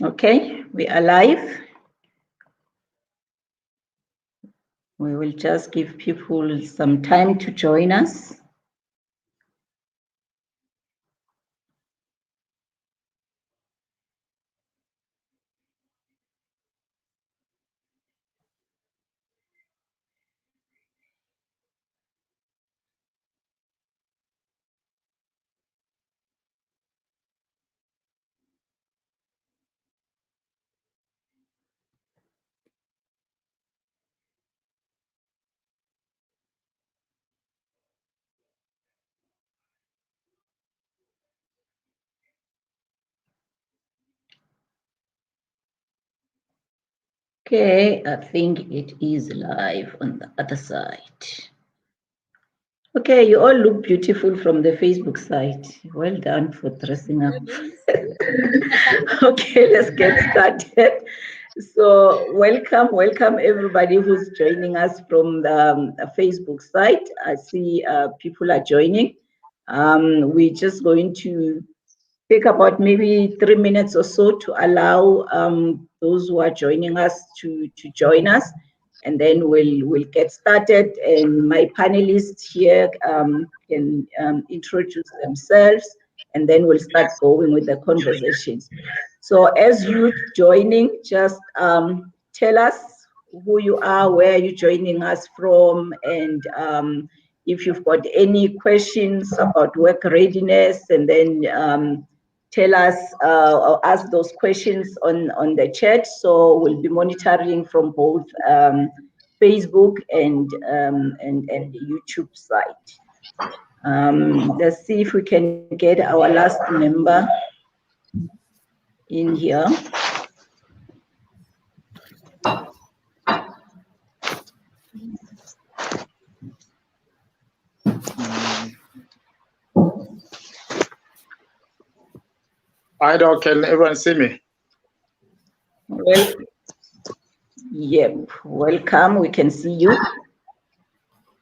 Okay, we are live. We will just give people some time to join us. Okay, I think it is live on the other side. Okay, you all look beautiful from the Facebook side. Well done for dressing up. Okay, let's get started. So welcome everybody who's joining us from the Facebook site. I see people are joining. We're just going to take about maybe 3 minutes or so to allow those who are joining us to join us, and then we'll get started. And my panelists here can introduce themselves, and then we'll start going with the conversations. So as you joining, just tell us who you are, where you're joining us from, and if you've got any questions about work readiness, and then tell us or ask those questions on the chat. So we'll be monitoring from both Facebook and YouTube site. Let's see if we can get our last member in here. Hi, Doc. Can everyone see me? Well, yep. Welcome. We can see you.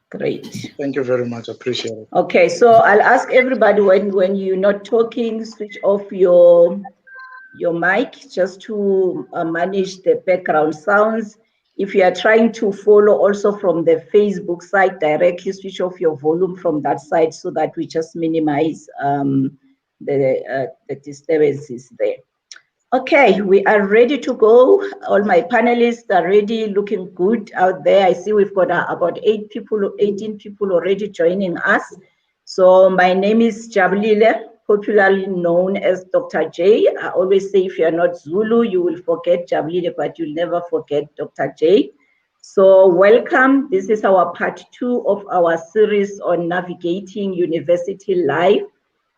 Great. Thank you very much. Appreciate it. Okay, so I'll ask everybody when you're not talking, switch off your mic just to manage the background sounds. If you are trying to follow also from the Facebook site directly, switch off your volume from that side so that we just minimize the disturbances there. Okay, we are ready to go. All my panelists are ready, looking good out there. I see we've got about 18 people already joining us. So my name is Jabulile, popularly known as Dr. J. I always say if you're not Zulu, you will forget Jabulile, but you'll never forget Dr. J. So welcome. This is our part 2 of our series on navigating university life.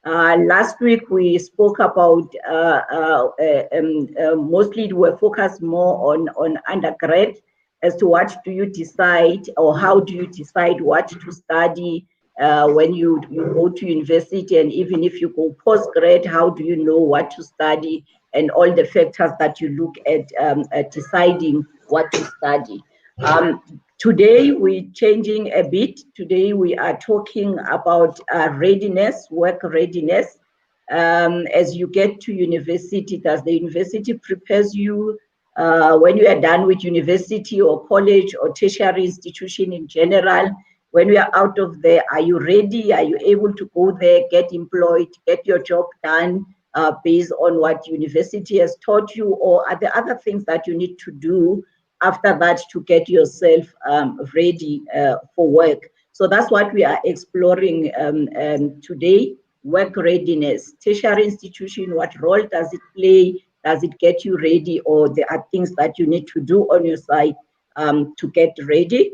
Last week we spoke about mostly we focused more on undergrad as to what do you decide or how do you decide what to study when you go to university, and even if you go postgrad, how do you know what to study and all the factors that you look at deciding what to study. Today we're changing a bit. Today we are talking about readiness, work readiness. As you get to university, does the university prepares you when you are done with university or college or tertiary institution in general? When you are out of there, are you ready? Are you able to go there, get employed, get your job done based on what university has taught you, or are there other things that you need to do after that to get yourself ready for work? So that's what we are exploring today. Work readiness, tertiary institution, what role does it play? Does it get you ready, or there are things that you need to do on your side to get ready?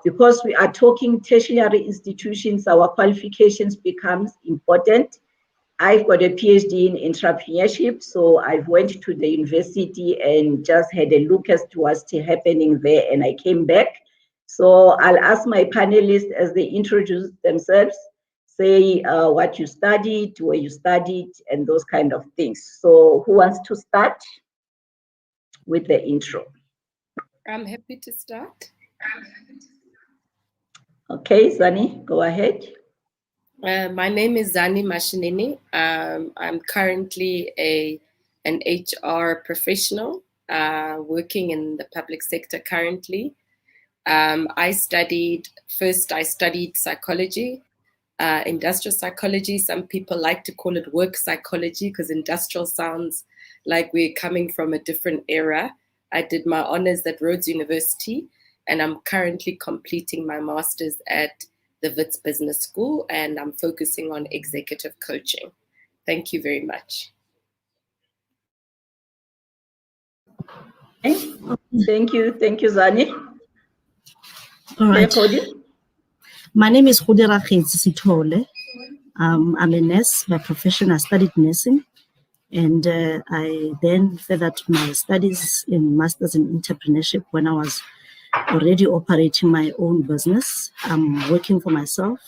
Because we are talking tertiary institutions, our qualifications becomes important. I've got a PhD in entrepreneurship, so I went to the university and just had a look as to what's happening there, and I came back. So I'll ask my panelists as they introduce themselves, say what you studied, where you studied, and those kind of things. So who wants to start with the intro? I'm happy to start. Okay, Zani, go ahead. My name is Zani Mashinini. I'm currently a an HR professional working in the public sector currently. I studied psychology, industrial psychology. Some people like to call it work psychology because industrial sounds like we're coming from a different era. I did my honors at Rhodes University, and I'm currently completing my master's at the Wits Business School, and I'm focusing on executive coaching. Thank you very much. Thank you, Zani. All right. Khodi? My name is Khudira Sitole. I'm a nurse by profession. I studied nursing, and I then furthered my studies in Masters in Entrepreneurship when I was already operating my own business. I'm working for myself.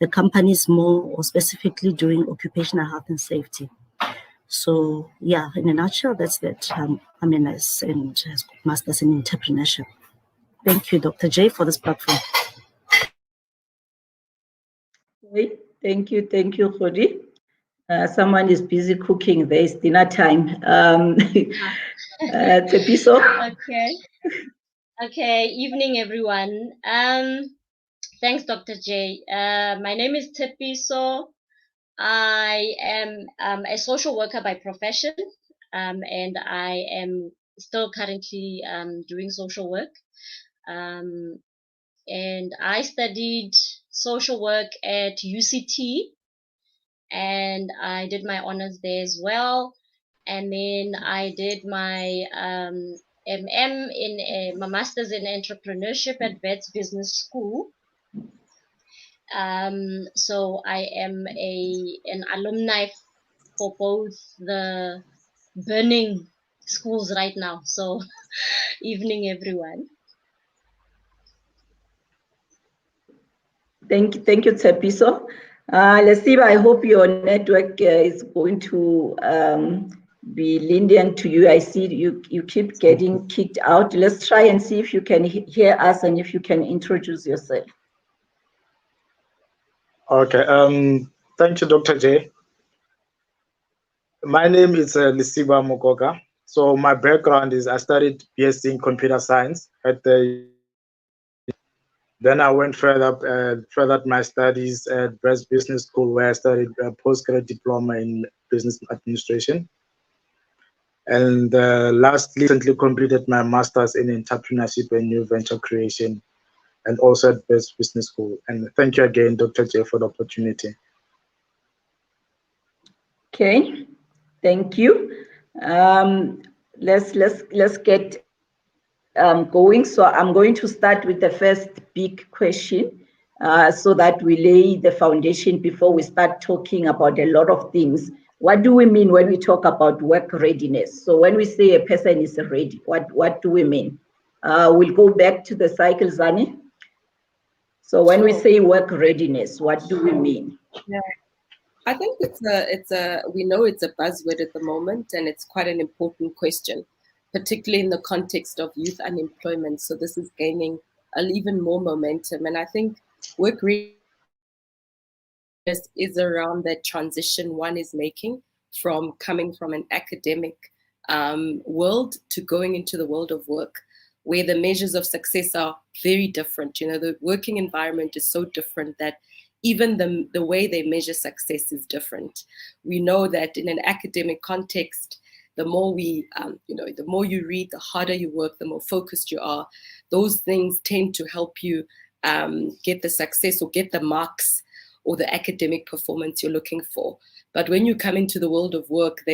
The company is more or specifically doing occupational health and safety. So yeah, in a nutshell, that's that. I'm a nurse and has Masters in Entrepreneurship. Thank you, Dr. J, for this platform. Thank you, Khodi. Someone is busy cooking. There is dinner time. Tepiso. Okay. Evening, everyone. Thanks, Dr. J. My name is Tepiso. I am a social worker by profession, and I am still currently doing social work. And I studied social work at UCT, and I did my honors there as well. And then I did my MM my master's in entrepreneurship at Wits Business School. So I am an alumni for both the burning schools right now. So evening, everyone. Thank you, Tepiso. Lesiba, I hope your network is going to be lenient to you. I see you keep getting kicked out. Let's try and see if you can hear us and if you can introduce yourself. Okay. Thank you, Dr. J. My name is Lesiba Mukoka. So my background is I studied BSc in computer science at the. Then I went furthered my studies at Wits Business School, where I studied a postgraduate diploma in business administration. And recently completed my master's in entrepreneurship and new venture creation, and also at Wits Business School. And thank you again, Dr. J, for the opportunity. Okay, thank you. Let's get going. So I'm going to start with the first big question, so that we lay the foundation before we start talking about a lot of things. What do we mean when we talk about work readiness? So when we say a person is ready, what do we mean? We'll go back to the cycle, Zani. So when we say work readiness, what do we mean? Yeah. I think we know it's a buzzword at the moment, and it's quite an important question, particularly in the context of youth unemployment. So this is gaining even more momentum. And I think work readiness is around that transition one is making from coming from an academic world to going into the world of work, where the measures of success are very different. You know, the working environment is so different that even the way they measure success is different. We know that in an academic context, the more the more you read, the harder you work, the more focused you are. Those things tend to help you get the success or get the marks or the academic performance you're looking for. But when you come into the world of work,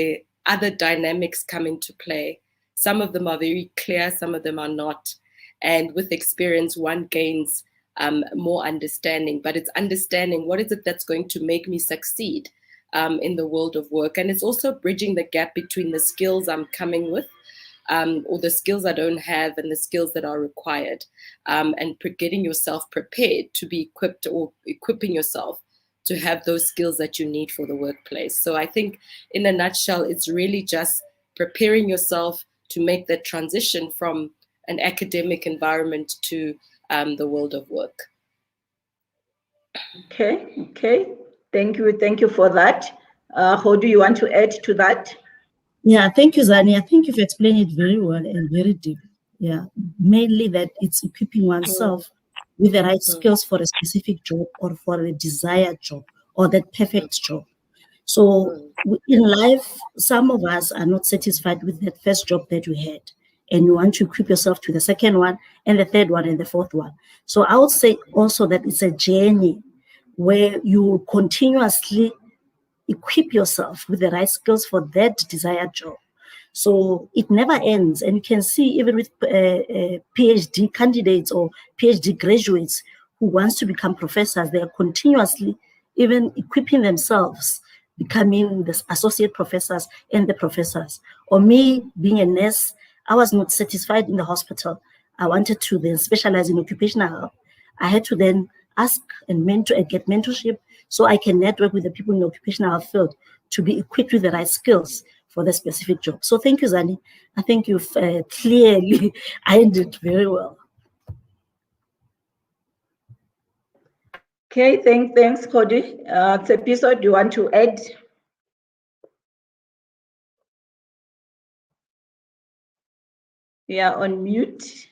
other dynamics come into play. Some of them are very clear, some of them are not. And with experience, one gains more understanding, but it's understanding what is it that's going to make me succeed in the world of work. And it's also bridging the gap between the skills I'm coming with or the skills I don't have and the skills that are required, and getting yourself prepared to be equipped or equipping yourself to have those skills that you need for the workplace. So I think in a nutshell, it's really just preparing yourself to make that transition from an academic environment to the world of work. Okay. Thank you for that. How do you want to add to that? Yeah, thank you, Zani. I think you've explained it very well and very deep. Yeah, mainly that it's equipping oneself with the right skills for a specific job or for a desired job or that perfect job. So in life, some of us are not satisfied with that first job that we had, and you want to equip yourself to the second one and the third one and the fourth one. So I would say also that it's a journey where you continuously equip yourself with the right skills for that desired job. So it never ends. And you can see even with PhD candidates or PhD graduates who wants to become professors, they are continuously even equipping themselves, becoming the associate professors and the professors. Or me being a nurse, I was not satisfied in the hospital. I wanted to then specialize in occupational health. I had to then ask and mentor and get mentorship so I can network with the people in the occupational health field to be equipped with the right skills for the specific job. So thank you, Zani. I think you've clearly ironed it very well. Okay, thanks, Cody. Tsepiso, do you want to add? Yeah, on mute.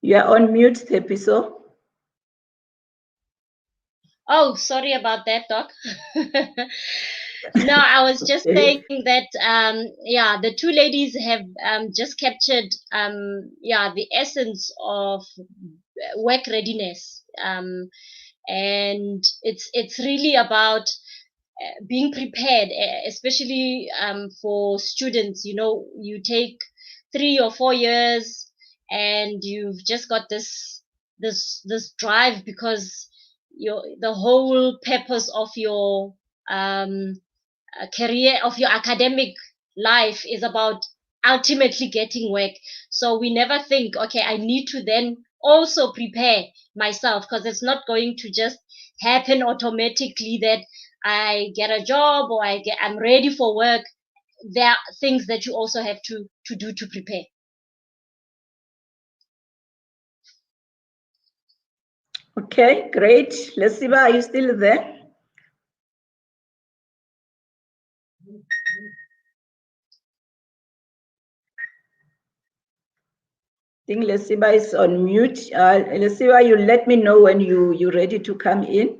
Yeah, on mute, Tsepiso. Oh, sorry about that, Doc. No, I was just saying that, yeah, the two ladies have just captured, yeah, the essence of work readiness. And it's really about being prepared, especially for students. You know, you take 3 or 4 years and you've just got this drive because the whole purpose of your career, of your academic life, is about ultimately getting work. So we never think, okay, I need to then also prepare myself, because it's not going to just happen automatically that I get a job or I'm ready for work. There are things that you also have to do to prepare. Okay, great. Lesiba, are you still there? I think Lesiba is on mute. Lesiba, you let me know when you're ready to come in.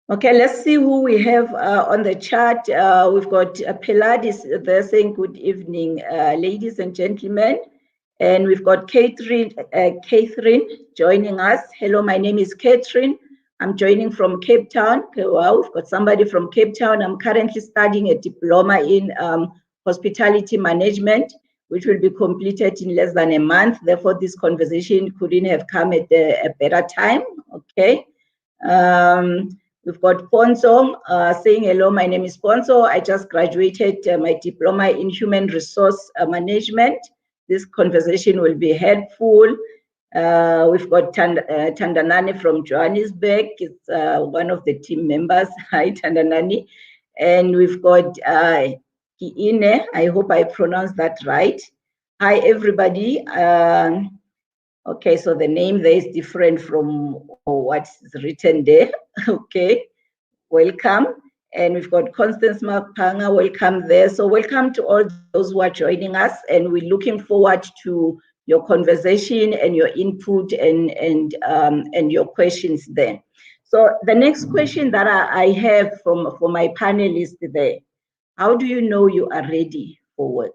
Okay, let's see who we have on the chat. We've got Pilates there saying good evening, ladies and gentlemen. And we've got Catherine joining us. Hello, my name is Catherine. I'm joining from Cape Town. Okay, wow, we've got somebody from Cape Town. I'm currently studying a diploma in hospitality management, which will be completed in less than a month. Therefore, this conversation couldn't have come at a better time. Okay. We've got Ponzo saying, hello, my name is Ponzo. I just graduated my diploma in human resource management. This conversation will be helpful. We've got Tandanani from Johannesburg. It's one of the team members. Hi, Tandanani. And we've got Kiine. I hope I pronounced that right. Hi, everybody. Okay, so the name there is different from what's written there. Okay, welcome. And we've got Constance Mapanga, welcome there. So welcome to all those who are joining us, and we're looking forward to your conversation and your input and your questions there. So the next question that I have for my panelists there, how do you know you are ready for work?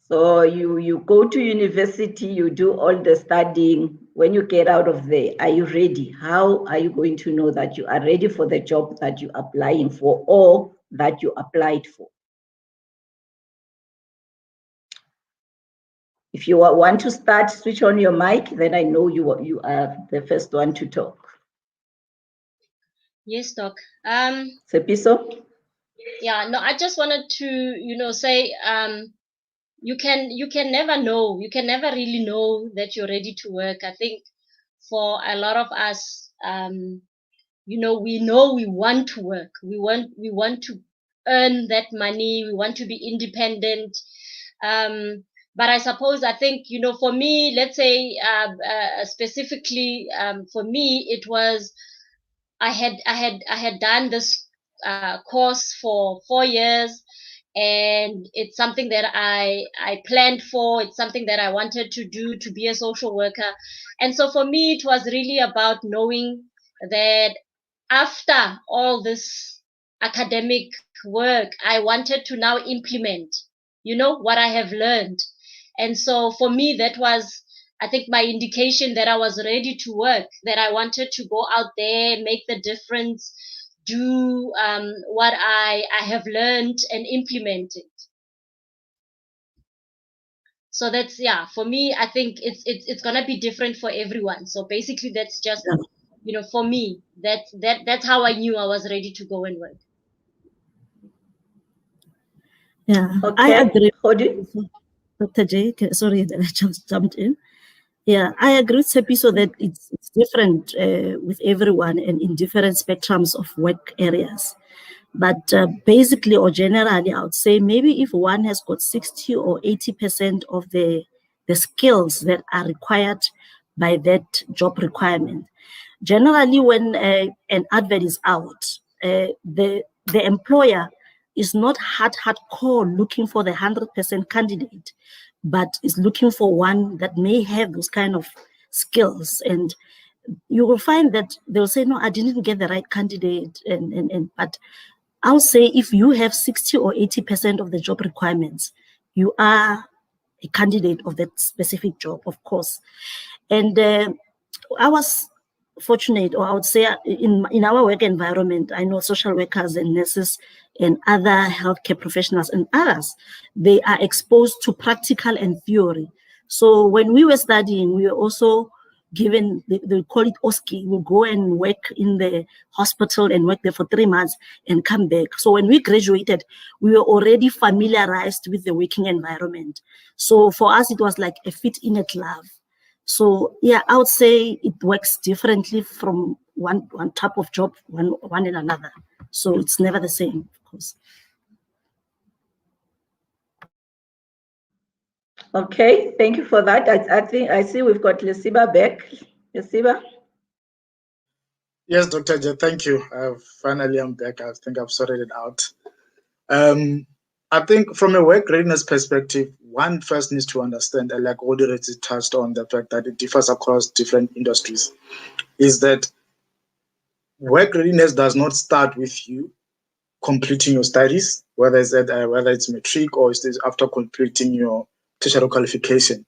So you go to university, you do all the studying. When you get out of there, are you ready? How are you going to know that you are ready for the job that you're applying for or that you applied for? If you want to start, switch on your mic, then I know you are the first one to talk. Yes, Doc. Sepiso? Yeah, no, I just wanted to, say, you can never know. You can never really know that you're ready to work. I think for a lot of us, we know we want to work. We want to earn that money. We want to be independent. But I suppose, I think, for me, let's say specifically for me, it was, I had done this course for 4 years, and it's something that I planned for. It's something that I wanted to do, to be a social worker. And so for me, it was really about knowing that after all this academic work, I wanted to now implement, what I have learned. And so for me, that was, I think, my indication that I was ready to work, that I wanted to go out there, make the difference, do what I have learned and implement it. So that's, for me, I think it's gonna be different for everyone. So basically, that's just, for me, that's how I knew I was ready to go and work. Yeah, Okay. I agree. Hodi? Dr. J, sorry that I just jumped in. Yeah, I agree with Sepiso that it's different with everyone and in different spectrums of work areas. But basically or generally, I would say maybe if one has got 60 or 80% of the skills that are required by that job requirement. Generally, when an advert is out, the employer is not hardcore looking for the 100% candidate, but is looking for one that may have those kind of skills. And you will find that they'll say, no, I didn't get the right candidate. But I'll say if you have 60 or 80% of the job requirements, you are a candidate of that specific job, of course. And I was fortunate, or I would say in our work environment, I know social workers and nurses and other healthcare professionals and others, they are exposed to practical and theory. So when we were studying, we were also given, they call it OSCE, we'll go and work in the hospital and work there for 3 months and come back. So when we graduated, we were already familiarized with the working environment. So for us, it was like a fit in a glove. So yeah, I would say it works differently from one type of job, one and another. So it's never the same, of course. Okay, thank you for that. I see we've got Lesiba back. Lesiba? Yes, Dr. J, thank you. Finally, I'm back. I think I've sorted it out. I think from a work readiness perspective, one first needs to understand, and like already touched on the fact that it differs across different industries, is that work readiness does not start with you completing your studies, whether it's matric or it's after completing your tertiary qualification,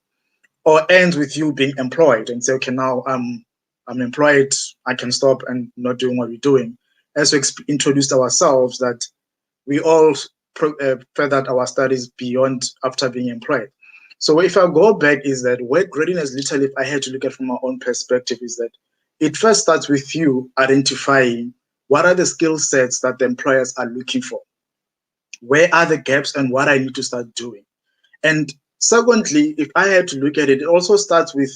or ends with you being employed and say, okay, now I'm employed, I can stop and not doing what we're doing. As we introduced ourselves, that we all furthered our studies beyond after being employed. So if I go back, is that work readiness, literally, if I had to look at it from my own perspective, is that it first starts with you identifying what are the skill sets that the employers are looking for, where are the gaps, and what I need to start doing. And secondly, if I had to look at it, it also starts with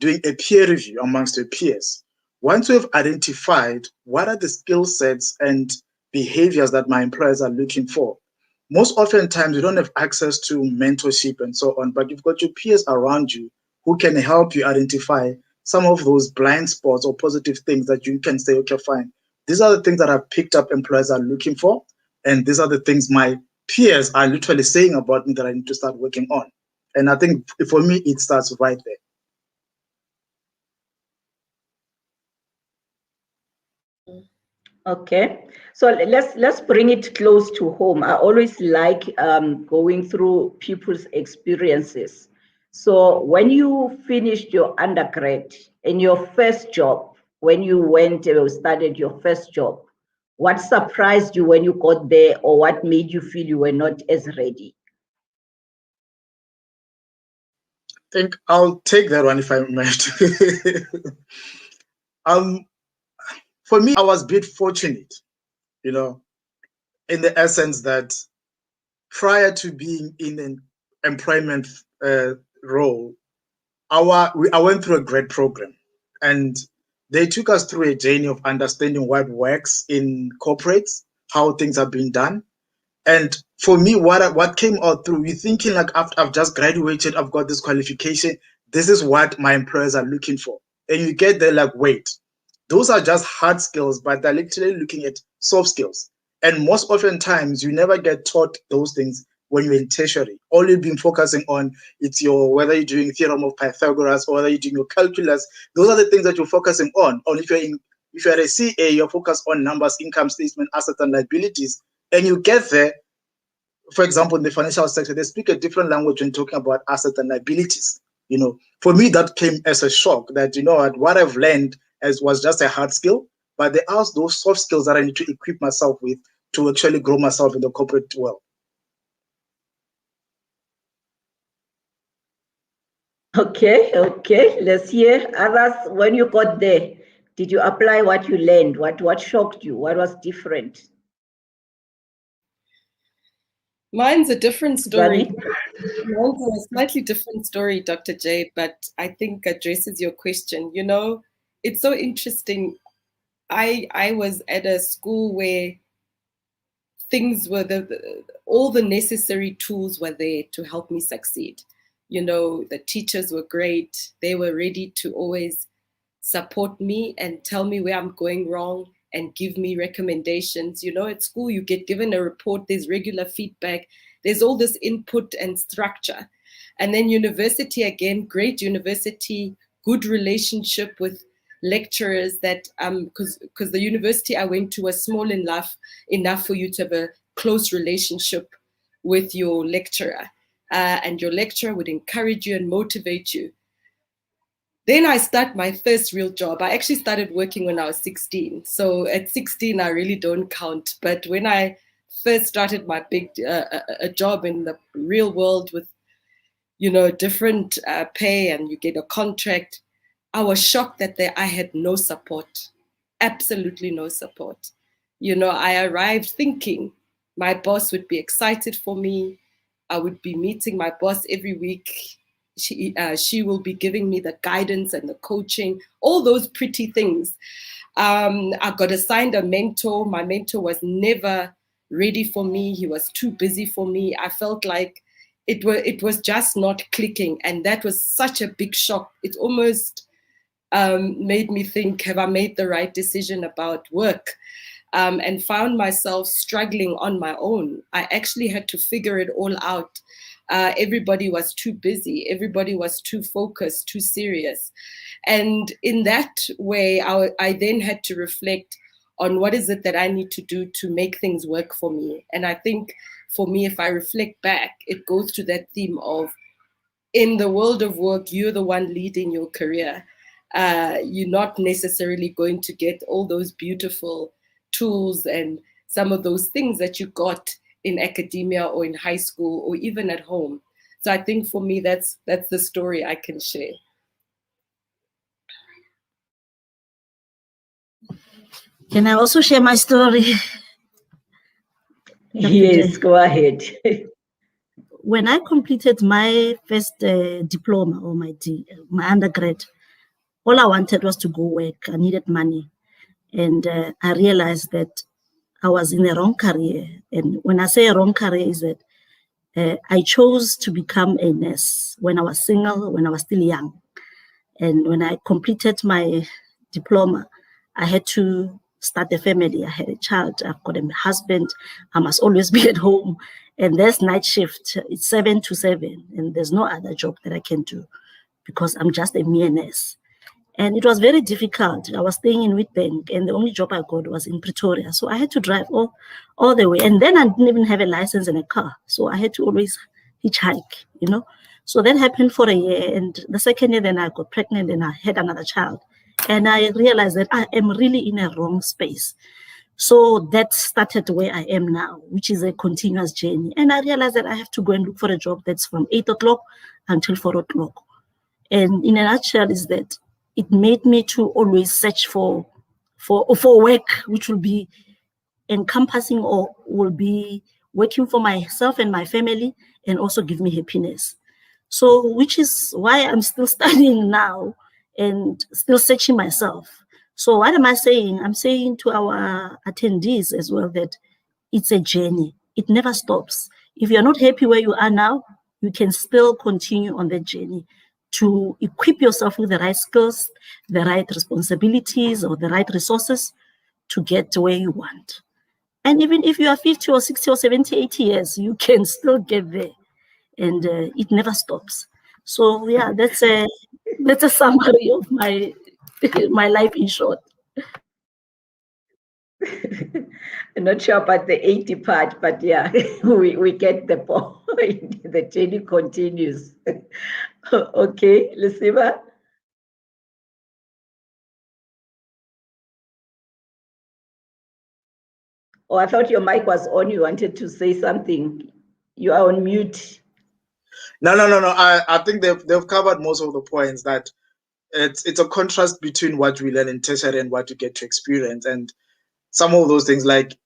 doing a peer review amongst your peers. Once we've identified what are the skill sets and behaviors that my employers are looking for, most oftentimes you don't have access to mentorship and so on, but you've got your peers around you who can help you identify some of those blind spots or positive things that you can say, okay, fine, these are the things that I've picked up employers are looking for, and these are the things my peers are literally saying about me that I need to start working on. And I think for me, it starts right there. Okay, so let's bring it close to home. I always like going through people's experiences. So when you finished your undergrad and your first job, when you went and started your first job, what surprised you when you got there, or what made you feel you were not as ready? I think I'll take that one if I might. For me, I was a bit fortunate, in the essence that prior to being in an employment role, I went through a great program, and they took us through a journey of understanding what works in corporates, how things are being done, And for me, what came out through, you're thinking like, after I've just graduated, I've got this qualification, this is what my employers are looking for. And you get there like, wait, those are just hard skills, but they're literally looking at soft skills. And most often times, you never get taught those things when you're in tertiary. All you've been focusing on, it's whether you're doing theorem of Pythagoras or whether you're doing your calculus, those are the things that you're focusing on. Or if you're a CA, you're focused on numbers, income statement, assets and liabilities. And you get there, for example, in the financial sector, they speak a different language when talking about assets and liabilities. For me, that came as a shock that, what I've learned was just a hard skill, but there are those soft skills that I need to equip myself with to actually grow myself in the corporate world. Okay, let's hear others. When you got there, did you apply what you learned? What shocked you? What was different? Mine's a different story. Vani? Mine's a slightly different story, Dr. J, but I think addresses your question. It's so interesting. I was at a school where things were all the necessary tools were there to help me succeed. The teachers were great. They were ready to always support me and tell me where I'm going wrong and give me recommendations. At school, you get given a report, there's regular feedback, there's all this input and structure. And then university, again, great university, good relationship with lecturers that, because the university I went to was small enough for you to have a close relationship with your lecturer. And your lecturer would encourage you and motivate you. Then I start my first real job. I actually started working when I was 16. So at 16, I really don't count. But when I first started my big a job in the real world with, different pay and you get a contract, I was shocked that I had no support, absolutely no support. I arrived thinking my boss would be excited for me. I would be meeting my boss every week. She will be giving me the guidance and the coaching, all those pretty things. I got assigned a mentor. My mentor was never ready for me. He was too busy for me. I felt like it was just not clicking. And that was such a big shock. It almost made me think, have I made the right decision about work? And found myself struggling on my own. I actually had to figure it all out. Everybody was too busy. Everybody was too focused, too serious. And in that way, I then had to reflect on what is it that I need to do to make things work for me. And I think for me, if I reflect back, it goes to that theme of, in the world of work, you're the one leading your career. You're not necessarily going to get all those beautiful tools and some of those things that you got in academia or in high school or even at home. So I think for me, that's the story I can share. Can I also share my story? Yes, go ahead. When I completed my first diploma or my undergrad, all I wanted was to go work. I needed money. And I realized that I was in the wrong career. And when I say wrong career is that I chose to become a nurse when I was single, when I was still young. And when I completed my diploma, I had to start a family. I had a child, I've got a husband, I must always be at home. And there's night shift, it's 7 to 7, and there's no other job that I can do because I'm just a mere nurse. And it was very difficult. I was staying in Witbank, and the only job I got was in Pretoria. So I had to drive all the way. And then I didn't even have a license and a car. So I had to always hitchhike, So that happened for a year. And the second year, then I got pregnant and I had another child. And I realized that I am really in a wrong space. So that started where I am now, which is a continuous journey. And I realized that I have to go and look for a job that's from 8 o'clock until 4 o'clock. And in a nutshell is that it made me to always search for work, which will be encompassing or will be working for myself and my family and also give me happiness. So, which is why I'm still studying now and still searching myself. So what am I saying? I'm saying to our attendees as well that it's a journey. it never stops. If you're not happy where you are now, you can still continue on that journey to equip yourself with the right skills, the right responsibilities, or the right resources to get to where you want. And even if you are 50 or 60 or 70, 80 years, you can still get there. And it never stops. So yeah, that's a summary of my my life in short. I'm not sure about the 80 part, but yeah, we get the point. The journey continues. Okay, Luciba. Oh, I thought your mic was on. You wanted to say something. You are on mute. No. I think they've covered most of the points. That it's a contrast between what we learn in tertiary and what you get to experience, and some of those things like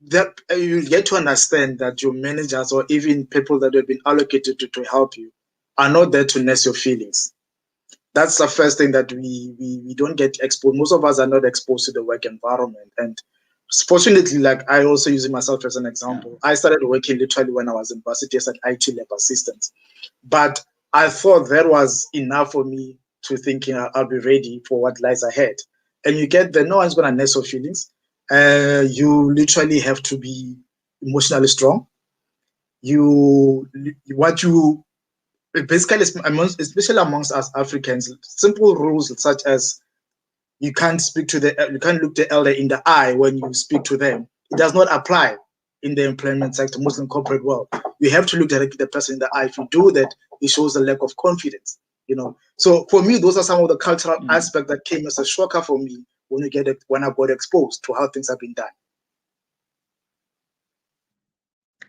that you get to understand that your managers or even people that have been allocated to help you are not there to nurse your feelings. That's the first thing that we don't get exposed. Most of us are not exposed to the work environment. And fortunately, like I also using myself as an example, I started working literally when I was in varsity as an IT lab assistant. But I thought that was enough for me to thinking I'll be ready for what lies ahead. And you get there, no one's gonna nurse your feelings. You literally have to be emotionally strong. What you basically, especially amongst us Africans, simple rules such as you can't look the elder in the eye when you speak to them. It does not apply in the employment sector, Muslim corporate world. You have to look directly the person in the eye. If you do that, it shows a lack of confidence. So for me, those are some of the cultural aspects that came as a shocker for me when I got exposed to how things have been done.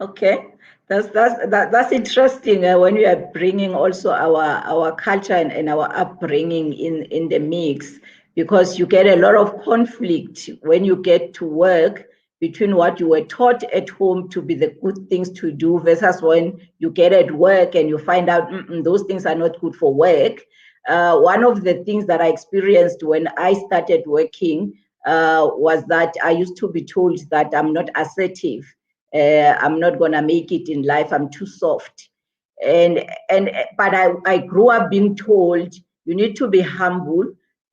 Okay, that's interesting when we are bringing also our culture and our upbringing in the mix, because you get a lot of conflict when you get to work between what you were taught at home to be the good things to do versus when you get at work and you find out those things are not good for work. One of the things that I experienced when I started working was that I used to be told that I'm not assertive. I'm not gonna make it in life. I'm too soft. But I grew up being told you need to be humble.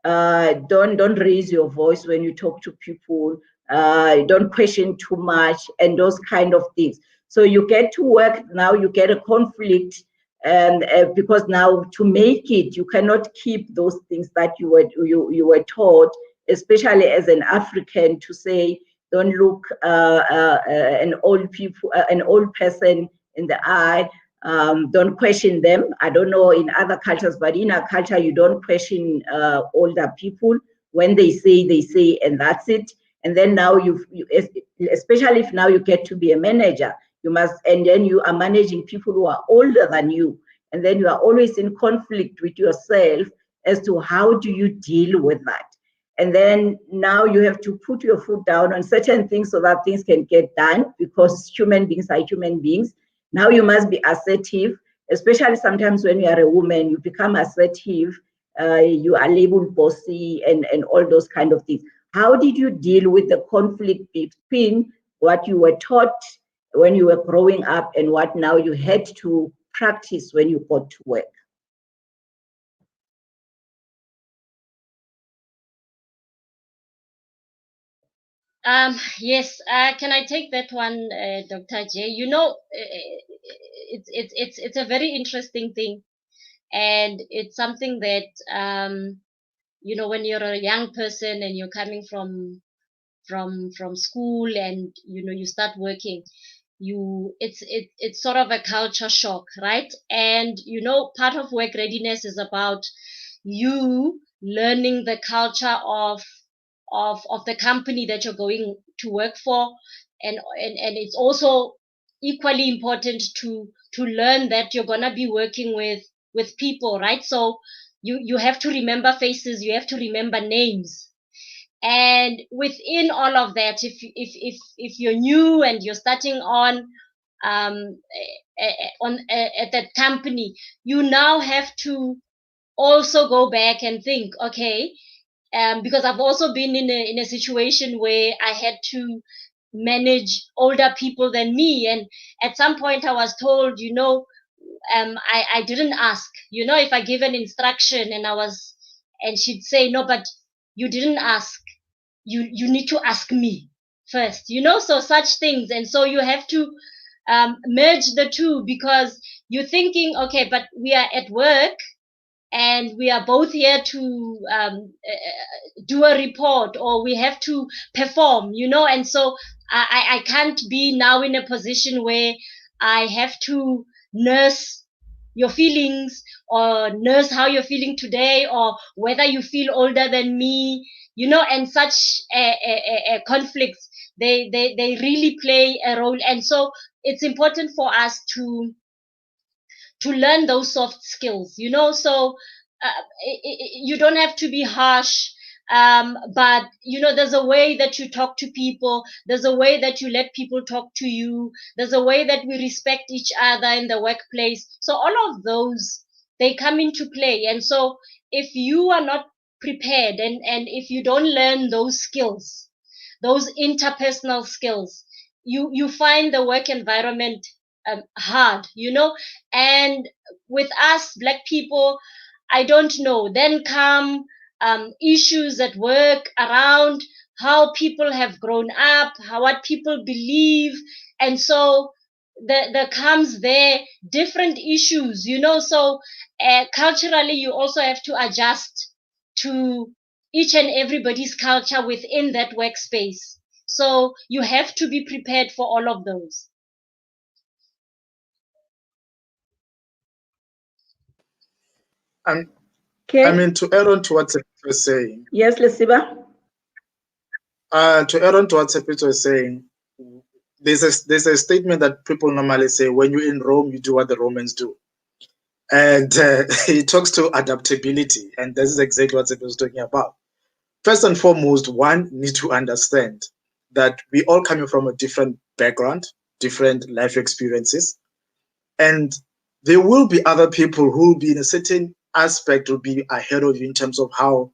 Don't raise your voice when you talk to people. Don't question too much and those kind of things. So you get to work now. You get a conflict, and because now to make it, you cannot keep those things that you were taught, especially as an African, to say don't look an old person in the eye. Don't question them. I don't know in other cultures, but in our culture, you don't question older people. When they say, and that's it. And then now especially if now you get to be a manager, and then you are managing people who are older than you, and then you are always in conflict with yourself as to how do you deal with that. And then now you have to put your foot down on certain things so that things can get done, because human beings are human beings. Now you must be assertive, especially sometimes when you are a woman, you become assertive, you are labeled bossy and all those kind of things. How did you deal with the conflict between what you were taught when you were growing up and what now you had to practice when you got to work? Yes, can I take that one, Dr. J? It's a very interesting thing, and it's something that when you're a young person and you're coming from school and you start working, it's sort of a culture shock, right? And part of work readiness is about you learning the culture of the company that you're going to work for, and it's also equally important to learn that you're gonna be working with people, right? So you have to remember faces, you have to remember names, and within all of that, if you're new and you're starting on at that company, you now have to also go back and think, okay, because I've also been in a situation where I had to manage older people than me. And at some point I was told, I didn't ask, if I give an instruction and she'd say, no, but you didn't ask. You need to ask me first, so such things. And so you have to merge the two, because you're thinking, okay, but we are at work and we are both here to do a report, or we have to perform, and so I can't be now in a position where I have to nurse your feelings, or nurse how you're feeling today, or whether you feel older than me, and such conflicts, they really play a role. And so it's important for us to learn those soft skills, so you don't have to be harsh, but there's a way that you talk to people, there's a way that you let people talk to you, there's a way that we respect each other in the workplace. So all of those, they come into play. And so if you are not prepared, and if you don't learn those skills, those interpersonal skills, you find the work environment hard, and with us Black people, I don't know, then come issues at work around how people have grown up, what people believe. And so there comes there different issues, so culturally you also have to adjust to each and everybody's culture within that workspace. So you have to be prepared for all of those. Okay. I mean, to add on to what Sepito was saying. Yes, Lesiba. To add on to what Sepito was saying, there's a statement that people normally say: when you're in Rome, you do what the Romans do. And he talks to adaptability, and this is exactly what Sepito was talking about. First and foremost, one needs to understand that we all coming from a different background, different life experiences, and there will be other people who will be in a certain aspect, will be ahead of you in terms of how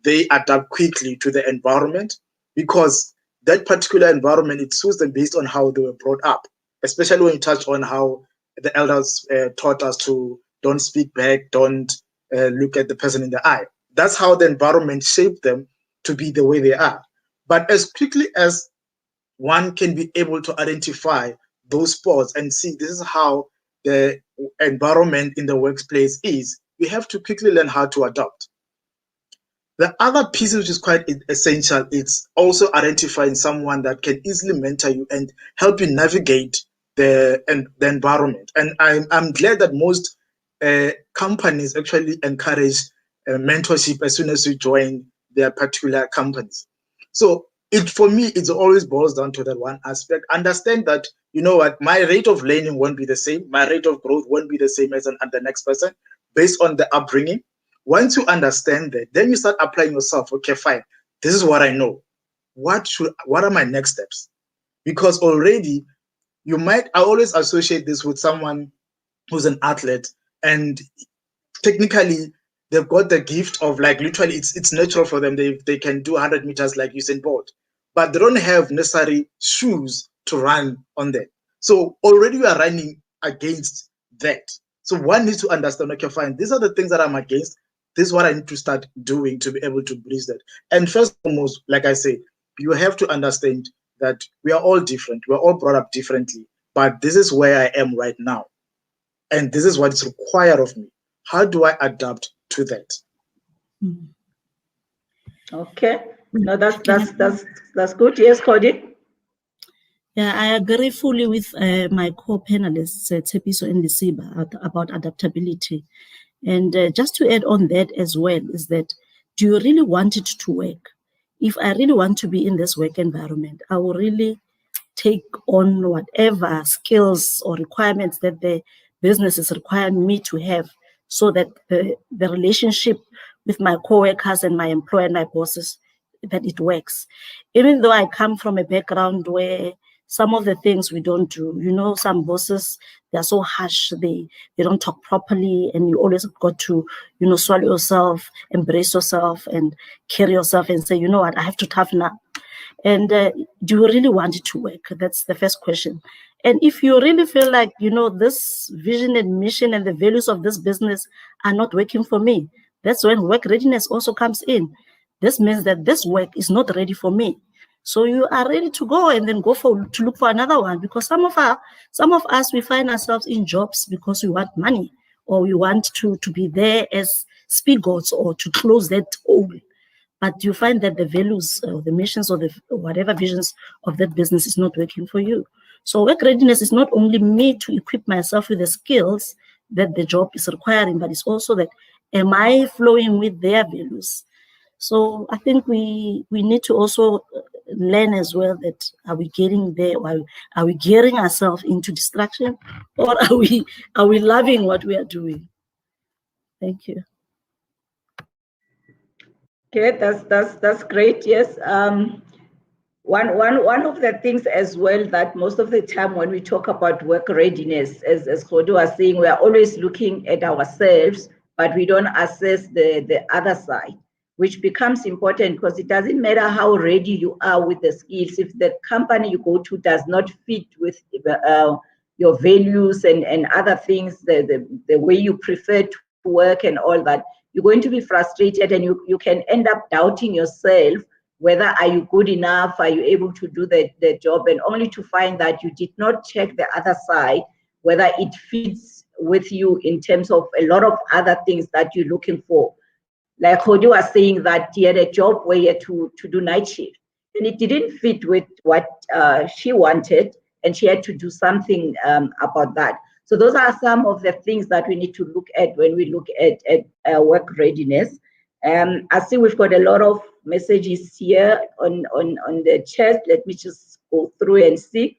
they adapt quickly to the environment, because that particular environment, it suits them based on how they were brought up, especially when you touch on how the elders taught us to don't speak back, don't look at the person in the eye. That's how the environment shaped them to be the way they are. But as quickly as one can be able to identify those spots and see this is how the environment in the workplace is, we have to quickly learn how to adapt. The other piece which is quite essential is also identifying someone that can easily mentor you and help you navigate the environment. And I'm glad that most companies actually encourage mentorship as soon as you join their particular companies. So for me, it always boils down to that one aspect. Understand that, you know what, my rate of learning won't be the same. My rate of growth won't be the same as the next person based on the upbringing. Once you understand that, then you start applying yourself. Okay, fine. This is what I know. What are my next steps? Because already I always associate this with someone who's an athlete, and technically they've got the gift of, like, literally it's natural for them. They can do 100 meters like Usain Bolt, but they don't have necessary shoes to run on that. So already we are running against that. So one needs to understand, okay, fine, these are the things that I'm against. This is what I need to start doing to be able to bridge that. And first and foremost, like I say, you have to understand that we are all different. We're all brought up differently, but this is where I am right now. And this is what is required of me. How do I adapt to that? Okay. No, that's good. Yes, Cody. Yeah, I agree fully with my co-panelists, Tepiso and Lesiba, about adaptability. And just to add on that as well, is that, do you really want it to work? If I really want to be in this work environment, I will really take on whatever skills or requirements that the business is requiring me to have, so that the relationship with my co-workers and my employer and my bosses, that it works. Even though I come from a background where some of the things we don't do, some bosses, they're so harsh, they don't talk properly, and you always got to, swallow yourself, embrace yourself, and carry yourself and say, you know what, I have to toughen up. And do you really want it to work? That's the first question. And if you really feel like, this vision and mission and the values of this business are not working for me, that's when work readiness also comes in. This means that this work is not ready for me. So you are ready to go and then to look for another one, because some of us, we find ourselves in jobs because we want money, or we want to be there as speedgoats or to close that hole. But you find that the values or the missions or the whatever visions of that business is not working for you. So work readiness is not only me to equip myself with the skills that the job is requiring, but it's also that, am I flowing with their values? So I think we need to also learn as well that, are we getting there, or are we gearing ourselves into distraction, or are we loving what we are doing? Thank you. Okay, that's great. Yes. One of the things as well, that most of the time when we talk about work readiness, as Khodo was saying, we are always looking at ourselves, but we don't assess the other side, which becomes important, because it doesn't matter how ready you are with the skills. If the company you go to does not fit with your values and other things, the way you prefer to work and all that, you're going to be frustrated, and you can end up doubting yourself, whether are you good enough, are you able to do the job, and only to find that you did not check the other side, whether it fits with you in terms of a lot of other things that you're looking for. Like Hodi was saying, that he had a job where he had to do night shift, and it didn't fit with what she wanted, and she had to do something about that. So those are some of the things that we need to look at when we look at work readiness. I see we've got a lot of messages here on the chat. Let me just go through and see.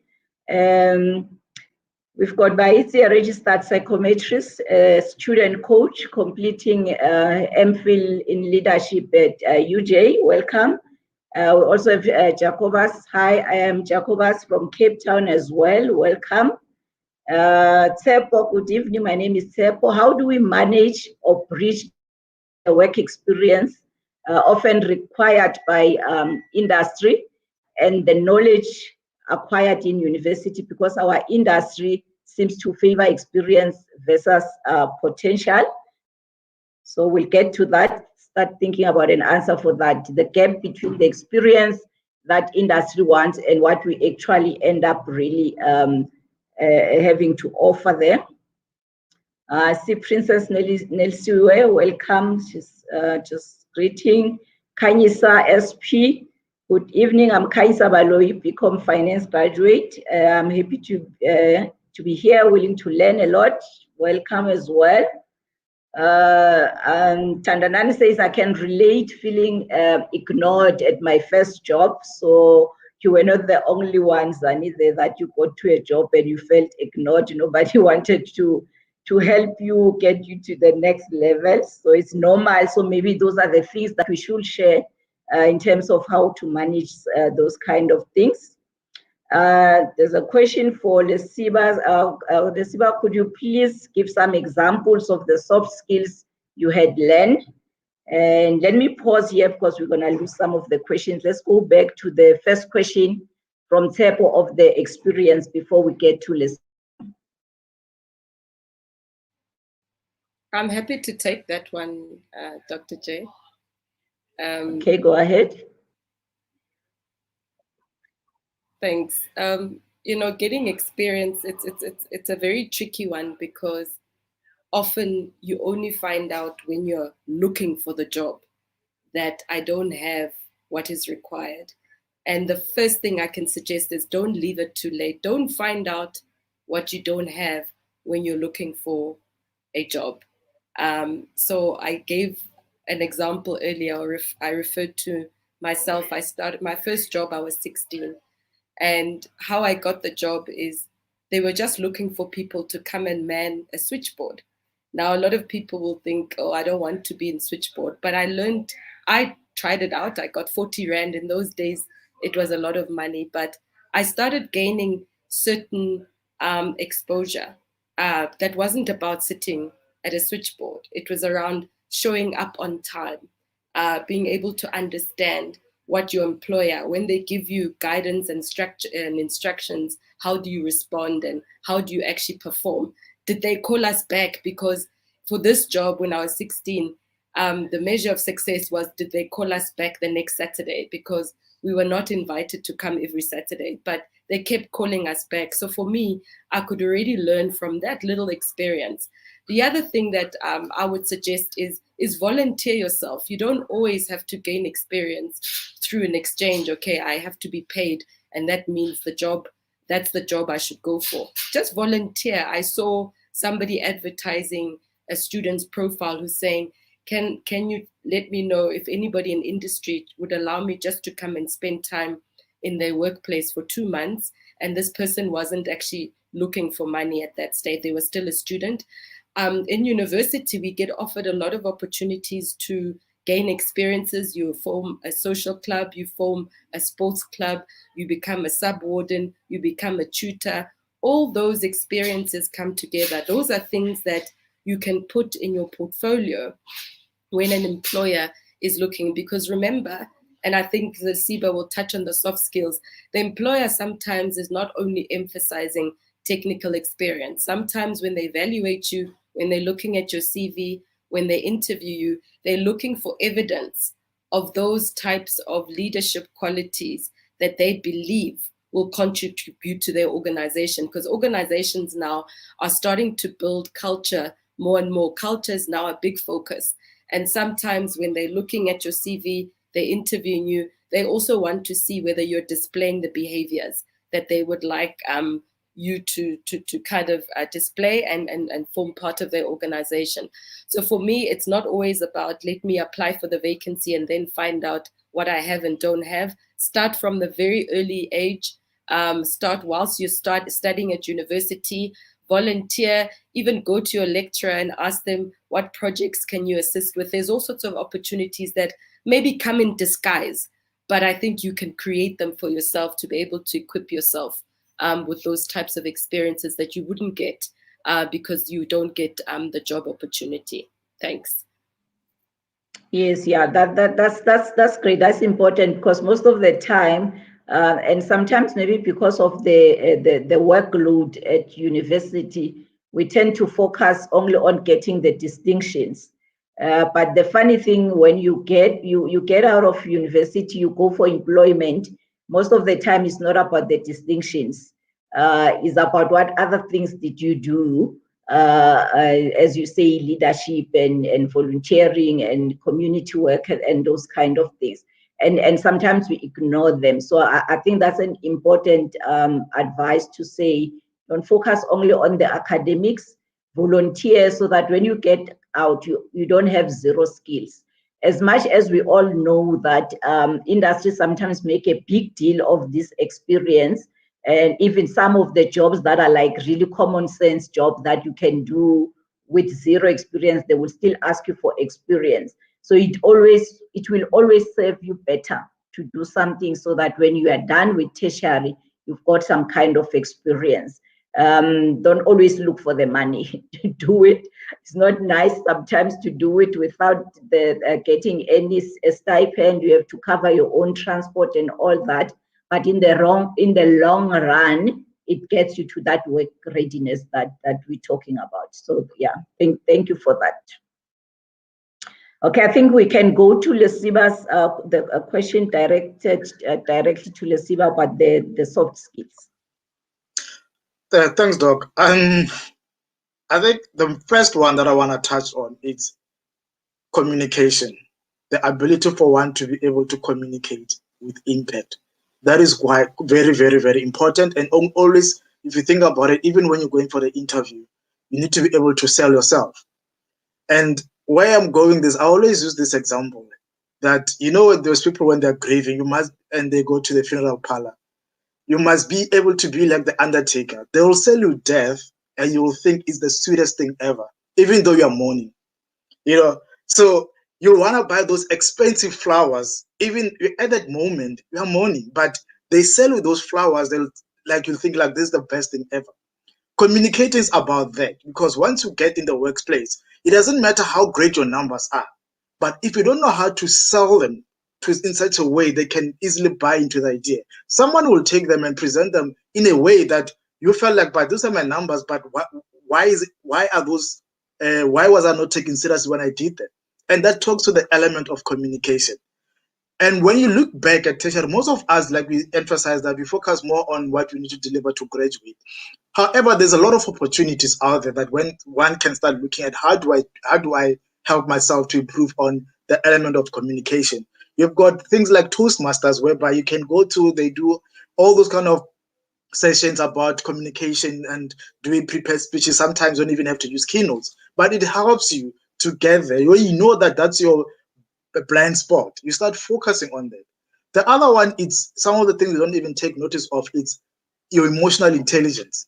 We've got Baitsi, a registered psychometrist, student coach, completing MPhil in leadership at UJ. Welcome. We also have Jacobus. Hi, I am Jacobus from Cape Town as well. Welcome. Tsepo, good evening. My name is Tsepo. How do we manage or bridge the work experience often required by industry and the knowledge acquired in university, because our industry seems to favor experience versus potential? So we'll get to that, start thinking about an answer for that, the gap between the experience that industry wants and what we actually end up really having to offer there. See Princess Nelsiwe, welcome. She's just greeting. Kanyisa SP, good evening. I'm Kanyisa Baloi, BCom Finance graduate. I'm happy to be here, willing to learn a lot. Welcome as well. And Tandanani says, I can relate feeling ignored at my first job. So you were not the only ones, Zani, there, that you got to a job and you felt ignored. Nobody wanted to help you get you to the next level. So it's normal. So maybe those are the things that we should share in terms of how to manage those kind of things. There's a question for Lesiba. Lesiba, could you please give some examples of the soft skills you had learned? And let me pause here, because we're going to lose some of the questions. Let's go back to the first question from Tsepo of the experience before we get to Lesiba. I'm happy to take that one, Dr. J. Okay, go ahead. Thanks. Getting experience, it's a very tricky one, because often you only find out when you're looking for the job that I don't have what is required. And the first thing I can suggest is, don't leave it too late. Don't find out what you don't have when you're looking for a job. So I gave an example earlier. I referred to myself. I started my first job, I was 16. And how I got the job is, they were just looking for people to come and man a switchboard. Now, a lot of people will think, oh, I don't want to be in switchboard. But I tried it out. I got 40 Rand. In those days, it was a lot of money. But I started gaining certain exposure that wasn't about sitting at a switchboard. It was around showing up on time, being able to understand what your employer, when they give you guidance and structure and instructions, how do you respond and how do you actually perform? Did they call us back? Because for this job, when I was 16, the measure of success was, did they call us back the next Saturday? Because we were not invited to come every Saturday, but they kept calling us back. So for me, I could already learn from that little experience. The other thing that I would suggest is volunteer yourself. You don't always have to gain experience through an exchange. Okay, I have to be paid, and that means that's the job I should go for. Just volunteer. I saw somebody advertising a student's profile who's saying, can you let me know if anybody in industry would allow me just to come and spend time in their workplace for 2 months? And this person wasn't actually looking for money at that stage. They were still a student. In university, we get offered a lot of opportunities to gain experiences. You form a social club, you form a sports club, you become a sub-warden, you become a tutor. All those experiences come together. Those are things that you can put in your portfolio when an employer is looking. Because remember, and I think the SIBA will touch on the soft skills, the employer sometimes is not only emphasizing technical experience. Sometimes when they evaluate you, when they're looking at your CV, when they interview you, they're looking for evidence of those types of leadership qualities that they believe will contribute to their organization. Because organizations now are starting to build culture more and more. Culture is now a big focus. And sometimes when they're looking at your CV, they're interviewing you, they also want to see whether you're displaying the behaviors that they would like you to kind of display and form part of their organization. So for me, it's not always about let me apply for the vacancy and then find out what I have and don't have. Start from the very early age. Start whilst you start studying at university. Volunteer, even go to your lecturer and ask them, what projects can you assist with? There's all sorts of opportunities that maybe come in disguise, but I think you can create them for yourself to be able to equip yourself with those types of experiences that you wouldn't get because you don't get the job opportunity. Thanks. Yes, yeah, that's great. That's important because most of the time, and sometimes maybe because of the workload at university, we tend to focus only on getting the distinctions. But the funny thing, when you get out of university, you go for employment. Most of the time, it's not about the distinctions. It's about what other things did you do. As you say, leadership and volunteering and community work and those kind of things. And sometimes we ignore them. So I think that's an important advice to say, don't focus only on the academics, volunteer so that when you get out, you don't have zero skills. As much as we all know that industry sometimes make a big deal of this experience, and even some of the jobs that are like really common sense jobs that you can do with zero experience, they will still ask you for experience. So it will always serve you better to do something so that when you are done with tertiary, you've got some kind of experience. Don't always look for the money to do it. It's not nice sometimes to do it without getting any stipend. You have to cover your own transport and all that. But in the long run, it gets you to that work readiness that we're talking about. So yeah, thank you for that. Okay, I think we can go to Lesiba's the question directed directly to Lesiba about the soft skills. Thanks, Doc. I think the first one that I want to touch on is communication, the ability for one to be able to communicate with impact. That is quite very, very, very important. And always, if you think about it, even when you're going for the interview, you need to be able to sell yourself. And where I'm going this, I always use this example that, you know, those people when they're grieving, and they go to the funeral parlor, you must be able to be like the undertaker. They will sell you death and you will think it's the sweetest thing ever, even though you're mourning, you know. So you want to buy those expensive flowers, even at that moment you're mourning, but they sell you those flowers. They'll like you think like this is the best thing ever. Communicating is about that, because once you get in the workplace, it doesn't matter how great your numbers are, but if you don't know how to sell them in such a way they can easily buy into the idea. Someone will take them and present them in a way that you felt like, but those are my numbers, but why are those, why was I not taken seriously when I did that? And that talks to the element of communication. And when you look back at tertiary, most of us, like we emphasize that we focus more on what we need to deliver to graduate. However, there's a lot of opportunities out there that when one can start looking at how do I help myself to improve on the element of communication. You've got things like Toastmasters, whereby you can go to, they do all those kind of sessions about communication and doing prepared speeches. Sometimes you don't even have to use keynotes, but it helps you to get there. You know that that's your blind spot. You start focusing on that. The other one is some of the things you don't even take notice of. It's your emotional intelligence.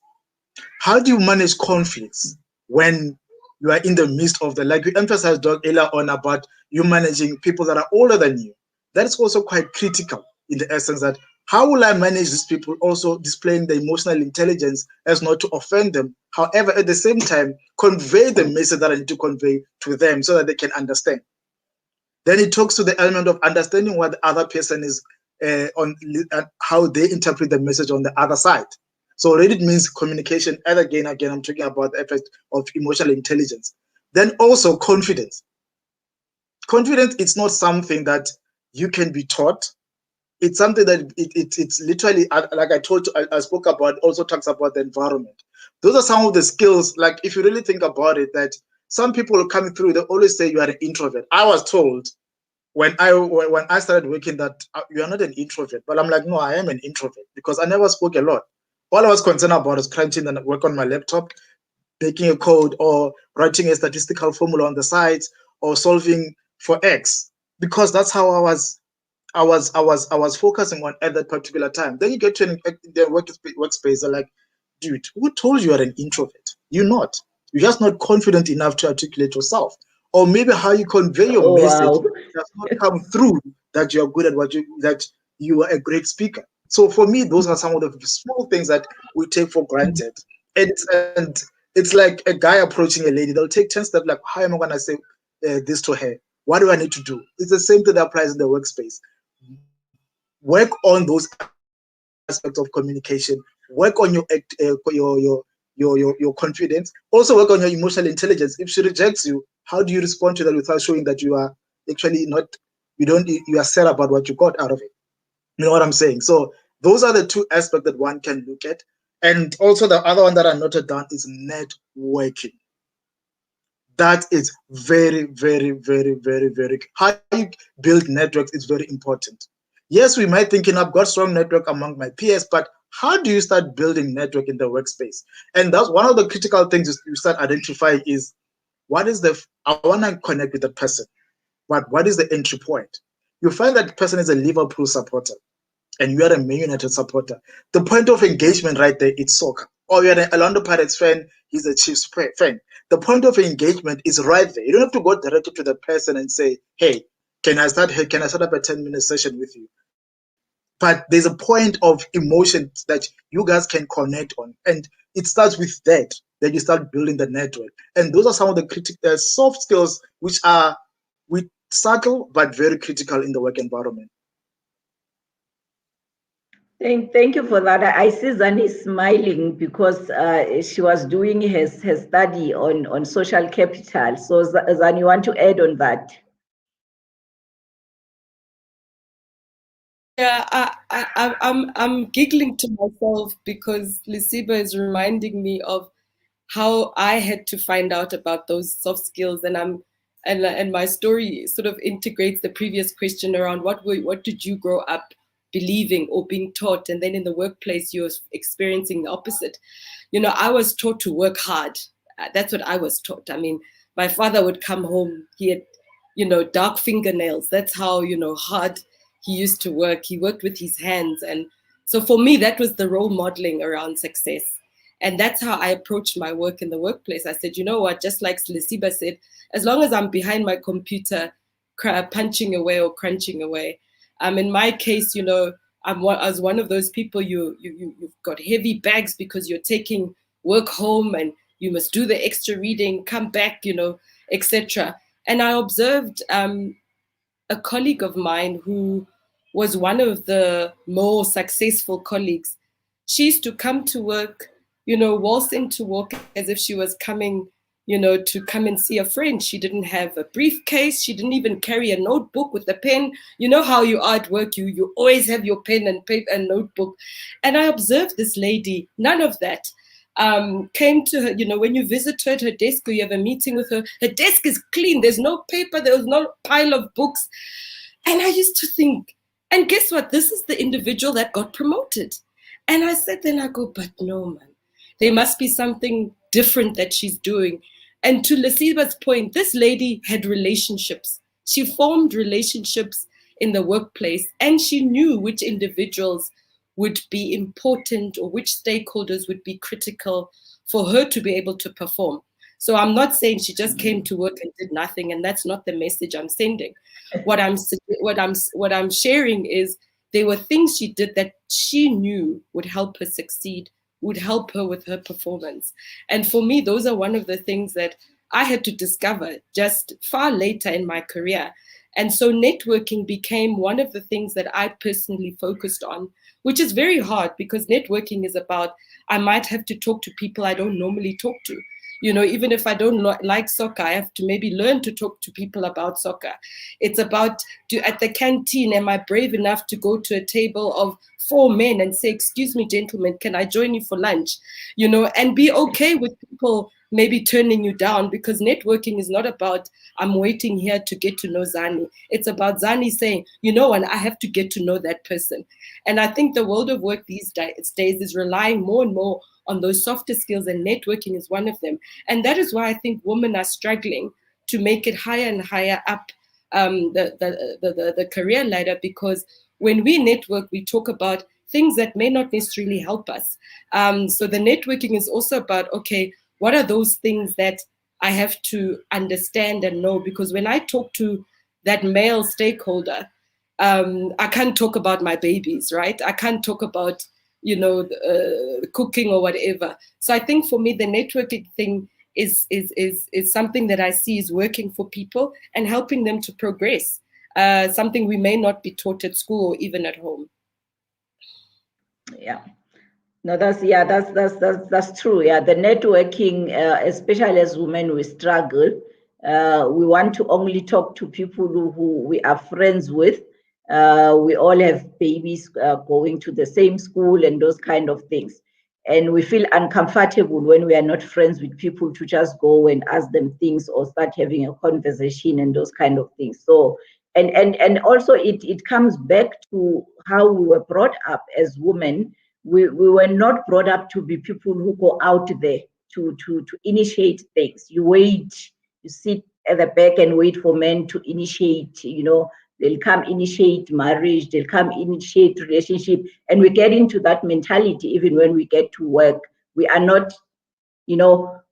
How do you manage conflicts when you are in the midst of the, like we emphasized Doc earlier on about you managing people that are older than you? That is also quite critical in the essence that how will I manage these people, also displaying the emotional intelligence as not to offend them. However, at the same time, convey the message that I need to convey to them so that they can understand. Then it talks to the element of understanding what the other person is on, how they interpret the message on the other side. So already it means communication. And again, I'm talking about the effect of emotional intelligence. Then also confidence. Confidence is not something that you can be taught. It's something that it's literally, like I spoke about, also talks about the environment. Those are some of the skills, like if you really think about it, that some people coming through, they always say you are an introvert. I was told when I started working that you are not an introvert, but I'm like, no, I am an introvert because I never spoke a lot. All I was concerned about is crunching and work on my laptop, making a code or writing a statistical formula on the side or solving for X, because that's how I was focusing on at that particular time. Then you get to the workspace, they're like, dude, who told you are an introvert? You're not. You're just not confident enough to articulate yourself. Or maybe how you convey your message wow. does not come through that you're good at that you are a great speaker. So for me, those are some of the small things that we take for granted. And it's like a guy approaching a lady. They'll take 10 steps like, how am I going to say this to her? What do I need to do? It's the same thing that applies in the workspace. Work on those aspects of communication. Work on your confidence. Also work on your emotional intelligence. If she rejects you, how do you respond to that without showing that you are actually not, you are sad about what you got out of it? You know what I'm saying? So those are the two aspects that one can look at. And also the other one that I noted down is networking. That is very, very, very, very, very, how you build networks is very important. Yes, we might think, I've got strong network among my peers, but how do you start building network in the workspace? And that's one of the critical things you start identifying is, I want to connect with the person, but what is the entry point? You find that person is a Liverpool supporter and you are a Man United supporter. The point of engagement right there is soccer. Or you're an Orlando Pirates fan, he's a Chiefs fan. The point of engagement is right there. You don't have to go directly to the person and say, hey, can I start up a 10-minute session with you? But there's a point of emotion that you guys can connect on. And it starts with that. Then you start building the network. And those are some of the soft skills which are subtle but very critical in the work environment. Thank you for that. I see Zani smiling because she was doing her study on social capital. So Zani, you want to add on that? Yeah, I'm giggling to myself because Lisiba is reminding me of how I had to find out about those soft skills, and my story sort of integrates the previous question around what did you grow up believing or being taught, and then in the workplace you're experiencing the opposite. I was taught to work hard. That's what I was taught. I mean, my father would come home, he had dark fingernails. That's how hard he used to work. He worked with his hands, and so for me that was the role modeling around success. And that's how I approached my work in the workplace. I said, you know what, just like Lisiba said, as long as I'm behind my computer punching away or crunching away. In my case, I was one of those people, you've got heavy bags because you're taking work home and you must do the extra reading, come back, etc. And I observed a colleague of mine who was one of the more successful colleagues. She used to come to work, waltz into work as if she was coming, to come and see a friend. She didn't have a briefcase. She didn't even carry a notebook with a pen. You know how you are at work, you always have your pen and paper and notebook. And I observed this lady, none of that. Came to her, when you visit her at her desk or you have a meeting with her, her desk is clean. There's no paper. There was no pile of books. And I used to think, and guess what? This is the individual that got promoted. And I said, then I go, but no, man, there must be something different that she's doing. And to Lesiba's point, this lady had relationships. She formed relationships in the workplace, and she knew which individuals would be important or which stakeholders would be critical for her to be able to perform. So I'm not saying she just came to work and did nothing, and that's not the message I'm sending. What I'm sharing is there were things she did that she knew would help her succeed, would help her with her performance. And for me, those are one of the things that I had to discover just far later in my career. And so networking became one of the things that I personally focused on, which is very hard because networking is about, I might have to talk to people I don't normally talk to. Even if I don't like soccer, I have to maybe learn to talk to people about soccer. It's about, at the canteen, am I brave enough to go to a table of 4 men and say, excuse me, gentlemen, can I join you for lunch? And be okay with people maybe turning you down, because networking is not about, I'm waiting here to get to know Zani. It's about Zani saying, and I have to get to know that person. And I think the world of work these days is relying more and more on those softer skills, and networking is one of them. And that is why I think women are struggling to make it higher and higher up the career ladder, because when we network, we talk about things that may not necessarily help us. So the networking is also about, okay, what are those things that I have to understand and know? Because when I talk to that male stakeholder, I can't talk about my babies, right? I can't talk about, cooking or whatever. So I think for me, the networking thing is something that I see is working for people and helping them to progress. Something we may not be taught at school or even at home. Yeah. No, that's true. Yeah, the networking, especially as women, we struggle. We want to only talk to people who we are friends with. We all have babies going to the same school and those kind of things. And we feel uncomfortable when we are not friends with people to just go and ask them things or start having a conversation and those kind of things. So, and also it comes back to how we were brought up as women. We were not brought up to be people who go out there to initiate things. You wait, you sit at the back and wait for men to initiate, they'll come initiate marriage, they'll come initiate relationship. And we get into that mentality even when we get to work. We are not,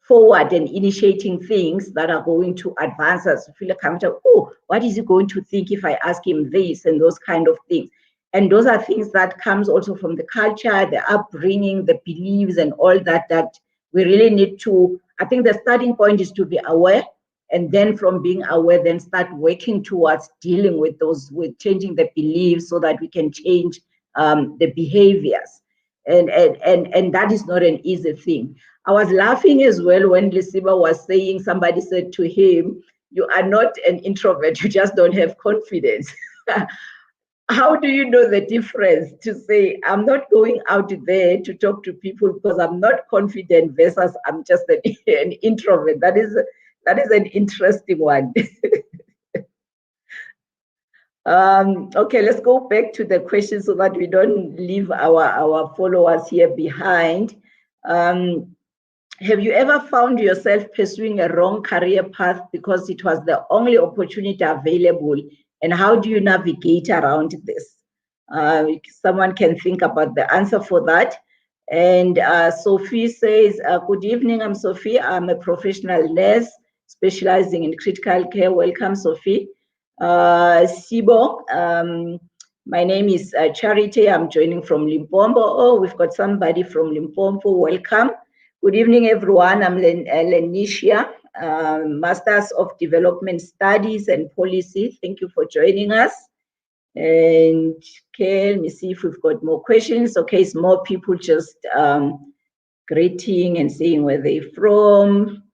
forward and initiating things that are going to advance us. We feel comfortable. Oh, what is he going to think if I ask him this and those kind of things? And those are things that comes also from the culture, the upbringing, the beliefs and all that we really need to, I think the starting point is to be aware. And then from being aware, then start working towards dealing with with changing the beliefs so that we can change the behaviors. And that is not an easy thing. I was laughing as well when Lesiba was saying, somebody said to him, you are not an introvert, you just don't have confidence. How do you know the difference to say, I'm not going out there to talk to people because I'm not confident versus I'm just an introvert? That is an interesting one. Okay, let's go back to the question so that we don't leave our followers here behind. Have you ever found yourself pursuing a wrong career path because it was the only opportunity available? And how do you navigate around this? Someone can think about the answer for that. And Sophie says, good evening, I'm Sophie. I'm a professional nurse specializing in critical care. Welcome, Sophie. Sibo, my name is Charity. I'm joining from Limpopo. Oh, we've got somebody from Limpopo. Welcome. Good evening, everyone. I'm Lenicia. Masters of Development Studies and Policy. Thank you for joining us. And okay, let me see if we've got more questions. Okay, it's more people just greeting and saying where they're from.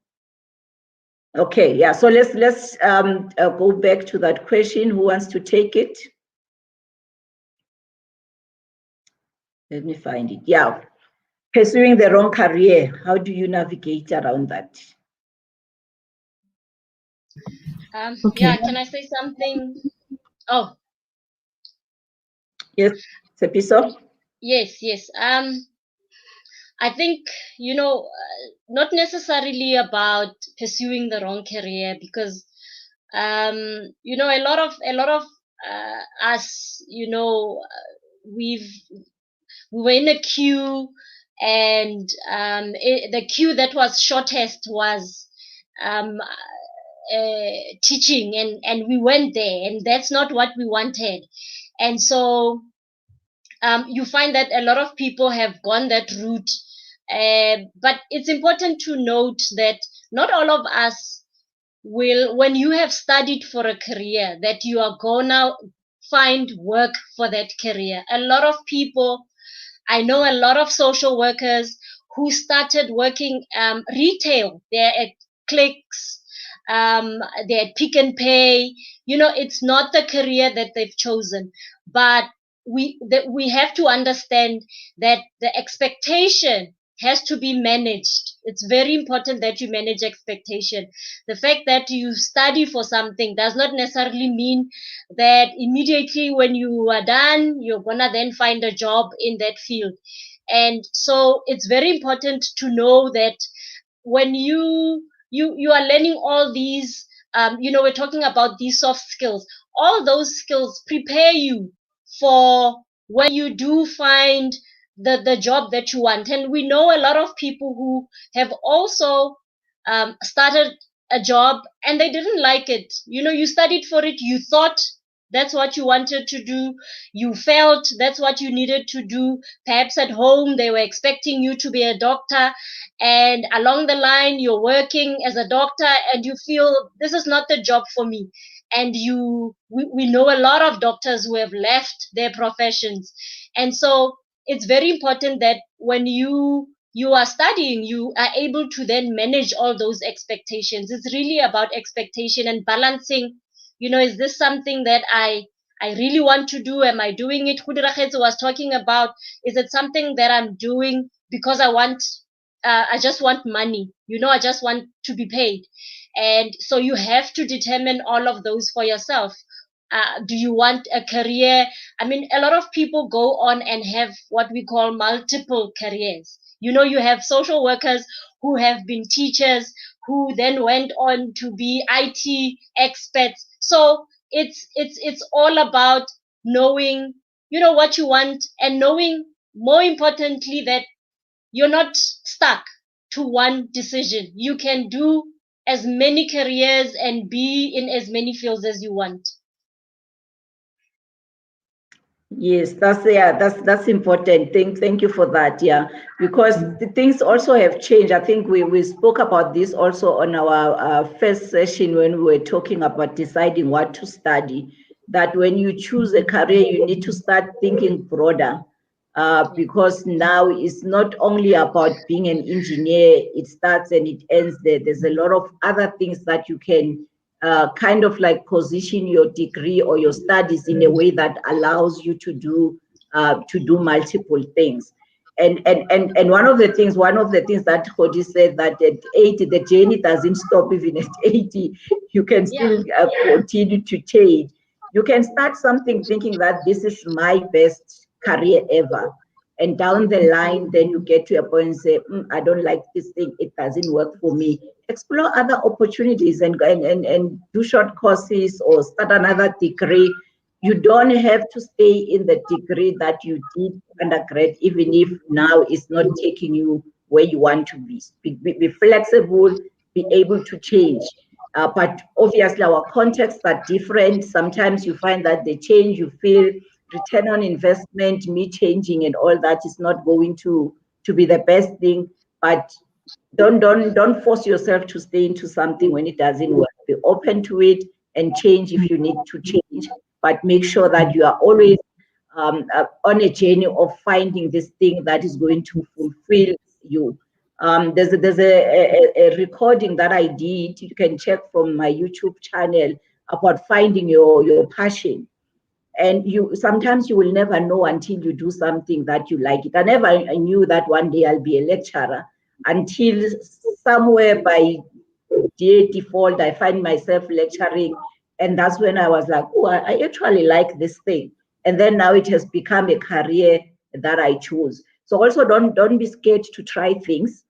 Okay, yeah, so let's go back to that question. Who wants to take it? Let me find it. Yeah, pursuing the wrong career. How do you navigate around that? Okay. Yeah, can I say something? Oh, Yes, Sepiso? yes. I think, not necessarily about pursuing the wrong career, because a lot of us, we were in a queue, and the queue that was shortest was teaching, and we went there, and that's not what we wanted. And so you find that a lot of people have gone that route. But it's important to note that not all of us will, when you have studied for a career, that you are gonna find work for that career. A lot of people, I know a lot of social workers who started working retail. They're at Clicks, they're at Pick and Pay. It's not the career that they've chosen, but we have to understand that the expectation has to be managed. It's very important that you manage expectation. The fact that you study for something does not necessarily mean that immediately when you are done, you're gonna then find a job in that field. And so it's very important to know that when you are learning all these, we're talking about these soft skills. All those skills prepare you for when you do find the job that you want. And we know a lot of people who have also started a job and they didn't like it. You studied for it, you thought that's what you wanted to do, you felt that's what you needed to do. Perhaps at home they were expecting you to be a doctor, and along the line you're working as a doctor and you feel this is not the job for me. And we know a lot of doctors who have left their professions. And so it's very important that when you are studying, you are able to then manage all those expectations. It's really about expectation and balancing. Is this something that I really want to do? Am I doing it? Khudirakhetso was talking about, is it something that I'm doing because I just want money, I just want to be paid. And so you have to determine all of those for yourself. Do you want a career? I mean, a lot of people go on and have what we call multiple careers. You have social workers who have been teachers, who then went on to be IT experts. So it's all about knowing, what you want, and knowing, more importantly, that you're not stuck to one decision. You can do as many careers and be in as many fields as you want. Yes, that's important. Thank you for that. Yeah, because the things also have changed. I think we spoke about this also on our first session when we were talking about deciding what to study. That when you choose a career, you need to start thinking broader, because now it's not only about being an engineer. It starts and it ends there. There's a lot of other things that you can kind of like position your degree or your studies in a way that allows you to do multiple things. And one of the things that Khodi said, that at 80 the journey doesn't stop. Even at 80 you can still continue to change. You can start something thinking that this is my best career ever, and down the line then you get to a point and say, I don't like this thing, it doesn't work for me. Explore other opportunities and do short courses or start another degree. You don't have to stay in the degree that you did undergrad, even if now it's not taking you where you want to be. Be flexible, be able to change. But obviously our contexts are different. Sometimes you find that the change, you feel return on investment, me changing and all that is not going to be the best thing. But don't force yourself to stay into something when it doesn't work. Be open to it and change if you need to change, but make sure that you are always on a journey of finding this thing that is going to fulfill you. There's a recording that I did. You can check from my YouTube channel about finding your passion. And sometimes you will never know until you do something that you like it. I never knew that one day I'll be a lecturer until somewhere by default I find myself lecturing, and that's when I was like, oh, I actually like this thing. And then now it has become a career that I chose. So also don't be scared to try things.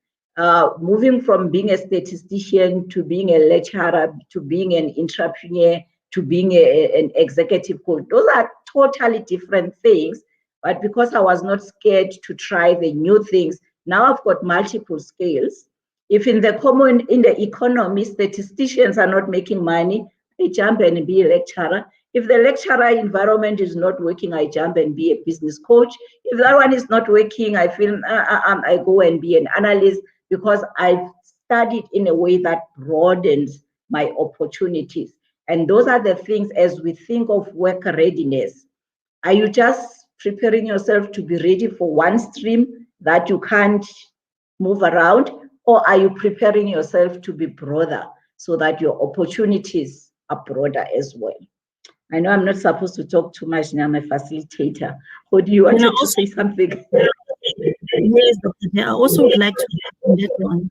Moving from being a statistician to being a lecturer to being an entrepreneur to being an executive coach, those are totally different things. But because I was not scared to try the new things, now I've got multiple skills. If in the economy, statisticians are not making money, I jump and be a lecturer. If the lecturer environment is not working, I jump and be a business coach. If that one is not working, I feel I go and be an analyst, because I've studied in a way that broadens my opportunities. And those are the things as we think of work readiness. Are you just preparing yourself to be ready for one stream that you can't move around? Or are you preparing yourself to be broader so that your opportunities are broader as well? I know I'm not supposed to talk too much now, I'm a facilitator. Or do you want to say something? Yes, Dr. I also would like to add on that one,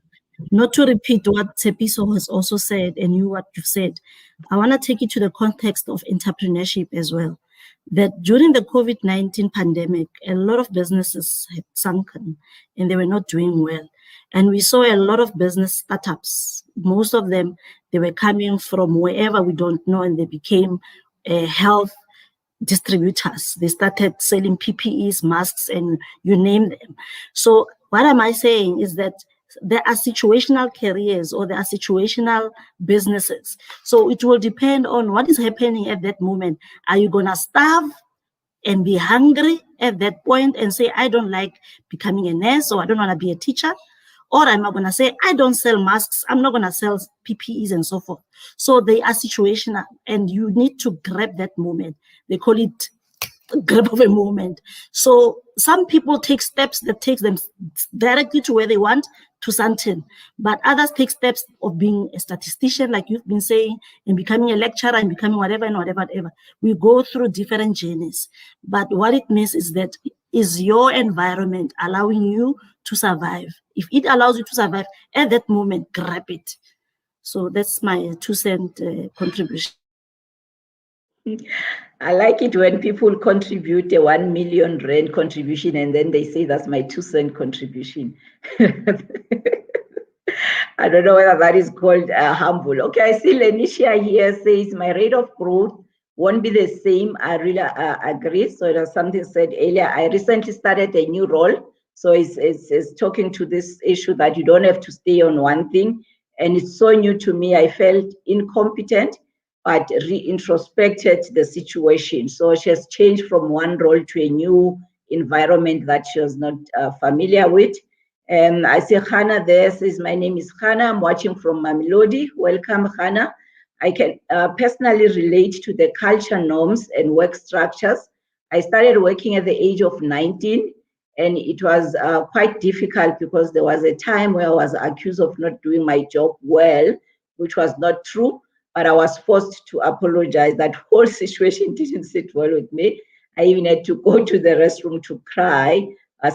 not to repeat what Tsepiso has also said and what you've said. I want to take it to the context of entrepreneurship as well. That during the COVID-19 pandemic, a lot of businesses had sunken and they were not doing well. And we saw a lot of business startups. Most of them, they were coming from wherever we don't know, and they became health distributors. They started selling PPEs, masks, and you name them. So what am I saying is that there are situational careers or there are situational businesses. So it will depend on what is happening at that moment. Are you going to starve and be hungry at that point and say, I don't like becoming a nurse, or I don't want to be a teacher? Or am I going to say, I don't sell masks, I'm not going to sell PPEs and so forth? So they are situational, and you need to grab that moment. They call it grab of a moment. So some people take steps that takes them directly to where they want, to something, but others take steps of being a statistician, like you've been saying, and becoming a lecturer and becoming whatever and whatever. We go through different journeys, but what it means is that, is your environment allowing you to survive? If it allows you to survive at that moment, grab it. So that's my 2-cent contribution. I like it when people contribute a 1 million rand contribution and then they say that's my 2-cent contribution. I don't know whether that is called humble. Okay, I see Lenicia here says my rate of growth won't be the same. I really agree. So there's something said earlier. I recently started a new role. So it's talking to this issue that you don't have to stay on one thing. And it's so new to me. I felt incompetent, but reintrospected the situation. So she has changed from one role to a new environment that she was not familiar with. And I see Hannah there, says, my name is Hannah. I'm watching from Mamelodi. Welcome, Hannah. I can personally relate to the culture norms and work structures. I started working at the age of 19, and it was quite difficult because there was a time where I was accused of not doing my job well, which was not true, but I was forced to apologize. That whole situation didn't sit well with me. I even had to go to the restroom to cry,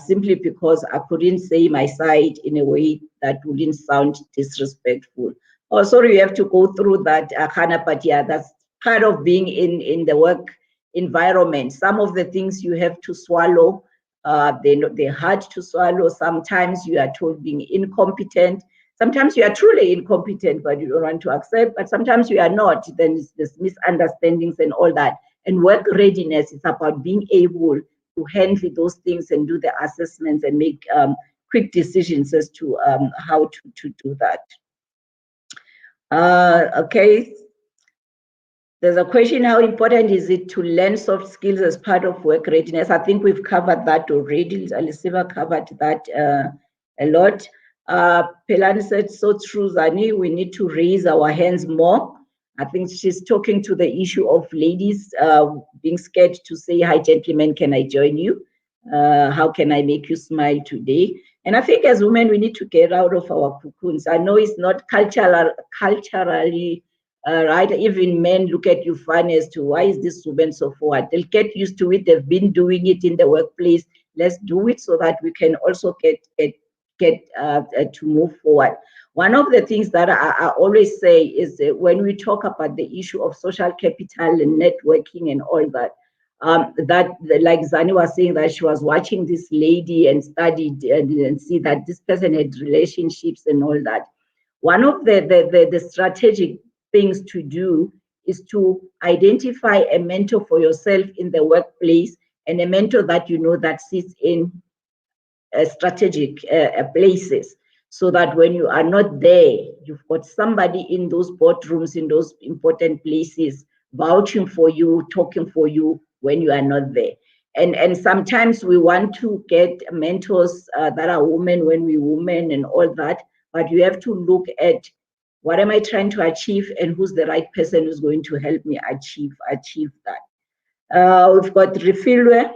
simply because I couldn't say my side in a way that wouldn't sound disrespectful. Oh, sorry, you have to go through that, Hannah, but yeah, that's part of being in the work environment. Some of the things you have to swallow, they're hard to swallow. Sometimes you are told being incompetent. Sometimes you are truly incompetent, but you don't want to accept, but sometimes you are not. Then there's misunderstandings and all that. And work readiness is about being able to handle those things and do the assessments and make quick decisions as to how to do that. Okay. There's a question, how important is it to learn soft skills as part of work readiness? I think we've covered that already. Alisiva covered that a lot. Pelani said so true, Zani. We need to raise our hands more. I think she's talking to the issue of ladies being scared to say, "Hi, gentlemen, can I join you? How can I make you smile today?" And I think as women, we need to get out of our cocoons. I know it's not culturally right. Even men look at you funny as to why is this woman so forward. They'll get used to it. They've been doing it in the workplace. Let's do it so that we can also get to move forward. One of the things that I always say is that when we talk about the issue of social capital and networking and all that, that like Zani was saying that she was watching this lady and studied and see that this person had relationships and all that. One of the strategic things to do is to identify a mentor for yourself in the workplace and a mentor that you know that sits in strategic places, so that when you are not there, you've got somebody in those boardrooms, in those important places, vouching for you, talking for you when you are not there. And sometimes we want to get mentors that are women when we're women and all that, but you have to look at what am I trying to achieve and who's the right person who's going to help me achieve that. We've got Refilwe.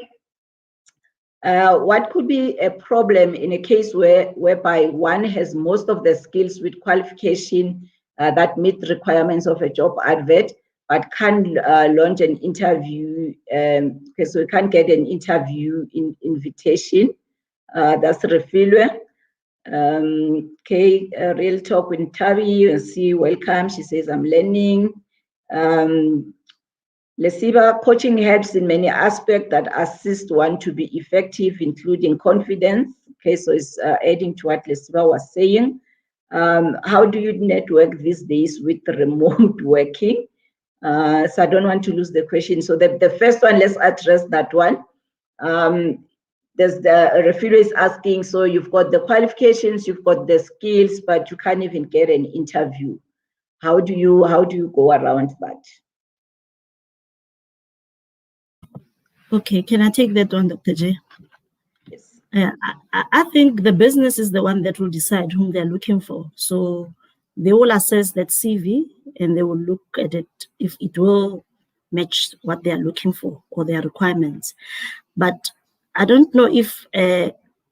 What could be a problem in a case whereby one has most of the skills with qualification that meet the requirements of a job advert, but can't launch an interview, so you can't get an interview invitation? That's Refilwe. Okay, Real Talk with Tabi, and see, welcome. She says, I'm learning. Lesiba, coaching helps in many aspects that assist one to be effective, including confidence. Okay, so it's adding to what Lesiba was saying. How do you network these days with remote working? So I don't want to lose the question. So the first one, let's address that one. There's the Refilwe is asking, so you've got the qualifications, you've got the skills, but you can't even get an interview. How do you go around that? Okay, can I take that one, Dr. J? Yes. I think the business is the one that will decide whom they're looking for. So they will assess that CV and they will look at it if it will match what they're looking for or their requirements. But I don't know if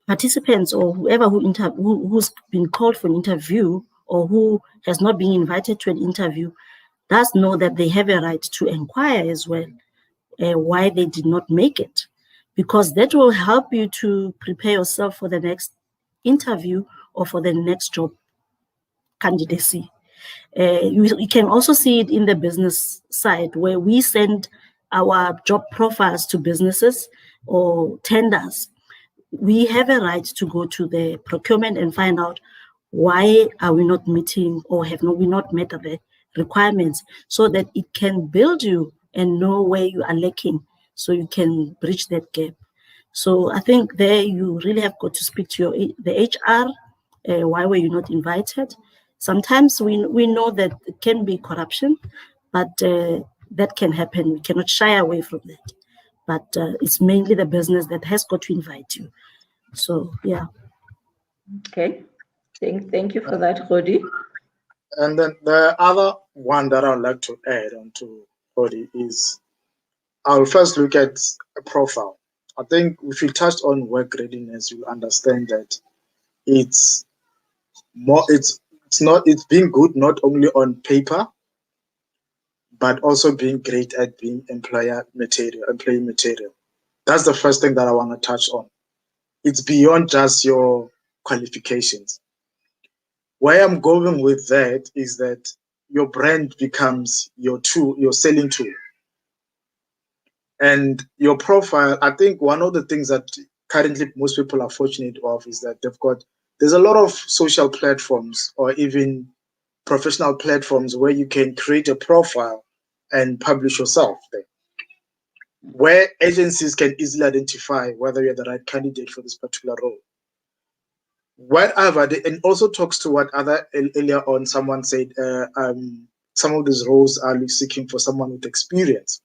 participants or whoever who's been called for an interview or who has not been invited to an interview does know that they have a right to inquire as well why they did not make it, because that will help you to prepare yourself for the next interview or for the next job candidacy. You can also see it in the business side where we send our job profiles to businesses or tenders. We have a right to go to the procurement and find out why are we not meeting or we not met the requirements, so that it can build you and know where you are lacking so you can bridge that gap. So I think there you really have got to speak to the HR. Why were you not invited? Sometimes we know that it can be corruption, but that can happen. We cannot shy away from that. But it's mainly the business that has got to invite you. So, yeah. Okay. Thank you for that, Rodi. And then the other one that I'd like to add on to Rodi is I'll first look at a profile. I think if you touched on work readiness, you'll understand that it's being good not only on paper, but also being great at being employee material. That's the first thing that I want to touch on. It's beyond just your qualifications. Where I'm going with that is that your brand becomes your selling tool. And your profile, I think one of the things that currently most people are fortunate of is that there's a lot of social platforms or even professional platforms where you can create a profile and publish yourself there, where agencies can easily identify whether you're the right candidate for this particular role. Whatever, and also talks to what earlier on someone said, some of these roles are seeking for someone with experience.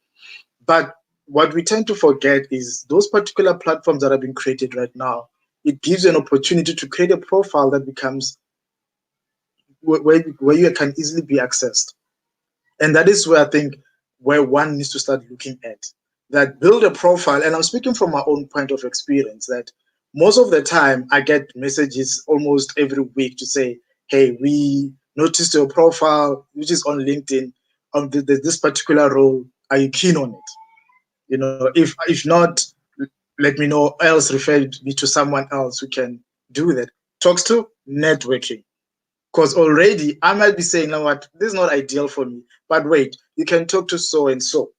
But what we tend to forget is those particular platforms that are being created right now, it gives you an opportunity to create a profile that becomes where you can easily be accessed. And that is where I think where one needs to start looking at that, build a profile. And I'm speaking from my own point of experience that most of the time I get messages almost every week to say, hey, we noticed your profile, which is on LinkedIn, on this particular role. Are you keen on it? You know, if not, let me know, else refer me to someone else who can do that. Talks to networking. Because already I might be saying, you know what, this is not ideal for me. But wait, you can talk to so and so.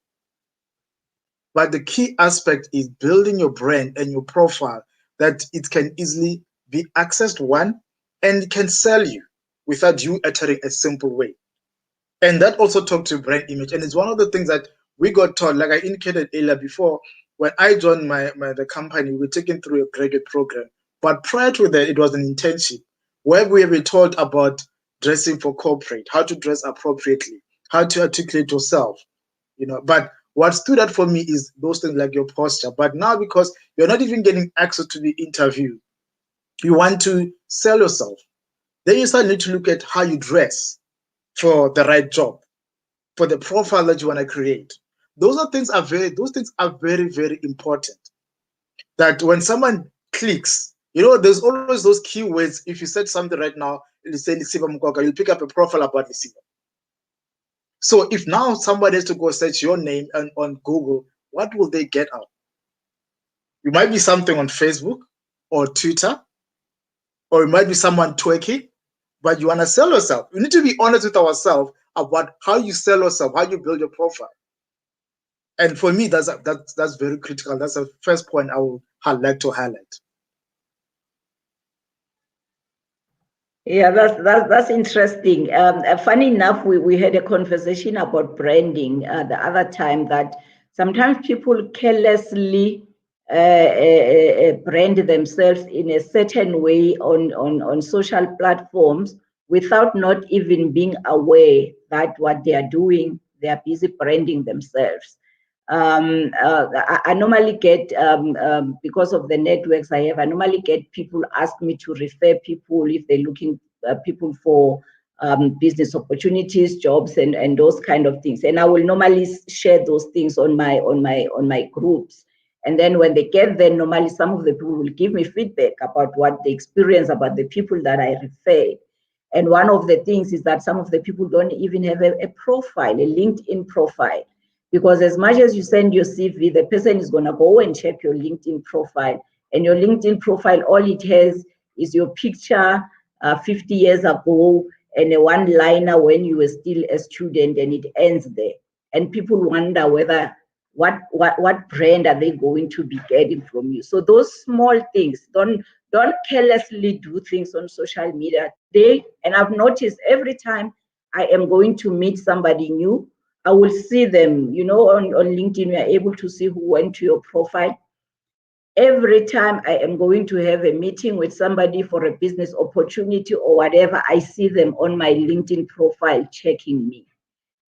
But the key aspect is building your brand and your profile that it can easily be accessed, one, and it can sell you without you uttering a simple way. And that also talks to brand image. And it's one of the things that we got taught, like I indicated earlier before, when I joined the company, we were taken through a graduate program. But prior to that, it was an internship where we were taught about dressing for corporate, how to dress appropriately, how to articulate yourself, you know. But what stood out for me is those things like your posture. But now, because you're not even getting access to the interview, you want to sell yourself. Then you start need to look at how you dress for the right job, for the profile that you want to create. Those things are very, very important. That when someone clicks, you know, there's always those keywords. If you search something right now, you say Lisiba Mukoka, you'll pick up a profile about Lisiba. So if now somebody has to go search your name on Google, what will they get out? You might be something on Facebook or Twitter, or it might be someone twerking, but you want to sell yourself. You need to be honest with ourselves about how you sell yourself, how you build your profile. And for me, that's very critical. That's the first point I would like to highlight. Yeah, that's interesting. Funny enough, we had a conversation about branding the other time, that sometimes people carelessly brand themselves in a certain way on social platforms without not even being aware that what they are doing, they are busy branding themselves. I normally get, because of the networks I have, I normally get people ask me to refer people if they're looking people for business opportunities, jobs, and those kind of things. And I will normally share those things on my groups. And then when they get there, normally some of the people will give me feedback about what they experience about the people that I refer. And one of the things is that some of the people don't even have a profile, a LinkedIn profile. Because as much as you send your CV, the person is going to go and check your LinkedIn profile. And your LinkedIn profile, all it has is your picture 50 years ago and a one-liner when you were still a student, and it ends there. And people wonder whether what brand are they going to be getting from you. So those small things, don't carelessly do things on social media today. And I've noticed every time I am going to meet somebody new, I will see them, you know, on LinkedIn, we are able to see who went to your profile. Every time I am going to have a meeting with somebody for a business opportunity or whatever, I see them on my LinkedIn profile checking me.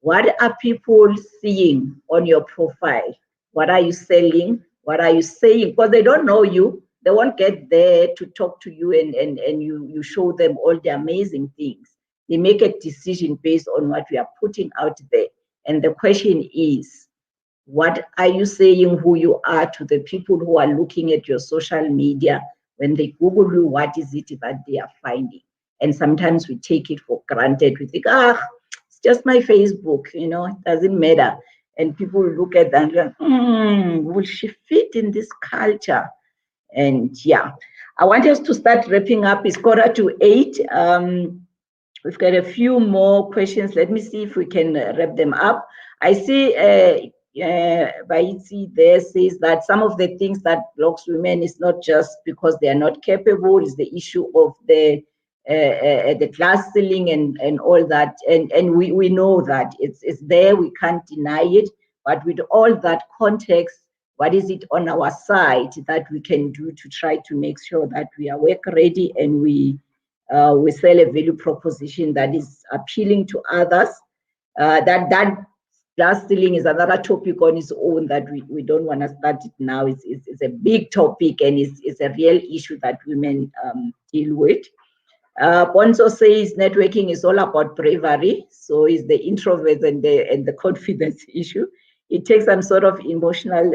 What are people seeing on your profile? What are you selling? What are you saying? Because they don't know you. They won't get there to talk to you and you show them all the amazing things. They make a decision based on what we are putting out there. And the question is, what are you saying who you are to the people who are looking at your social media? When they Google you, what is it that they are finding? And sometimes we take it for granted. We think, it's just my Facebook, you know, it doesn't matter. And people look at that and go, will she fit in this culture? And yeah, I want us to start wrapping up. It's 7:45. We've got a few more questions. Let me see if we can wrap them up. I see Baitsi there says that some of the things that blocks women is not just because they are not capable, it's the issue of the glass ceiling and all that. And we know that it's there, we can't deny it. But with all that context, what is it on our side that we can do to try to make sure that we are work ready and we sell a value proposition that is appealing to others, that glass ceiling is another topic on its own that we don't want to start it now. It's a big topic, and it's a real issue that women deal with. Bonzo says networking is all about bravery. So it's the introverts and the confidence issue. It takes some sort of emotional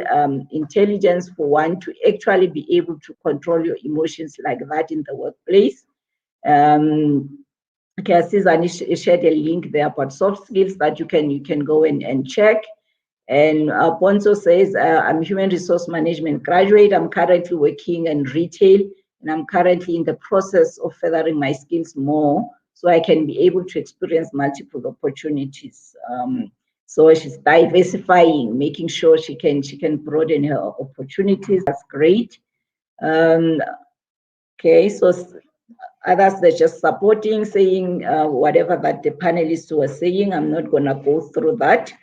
intelligence for one to actually be able to control your emotions like that in the workplace. Okay, I see Zani shared a link there about soft skills that you can go and check. And Bonzo says, I'm human resource management graduate. I'm currently working in retail, and I'm currently in the process of furthering my skills more so I can be able to experience multiple opportunities. So she's diversifying, making sure she can broaden her opportunities. That's great. Okay, so others, they're just supporting, saying whatever that the panelists were saying. I'm not going to go through that.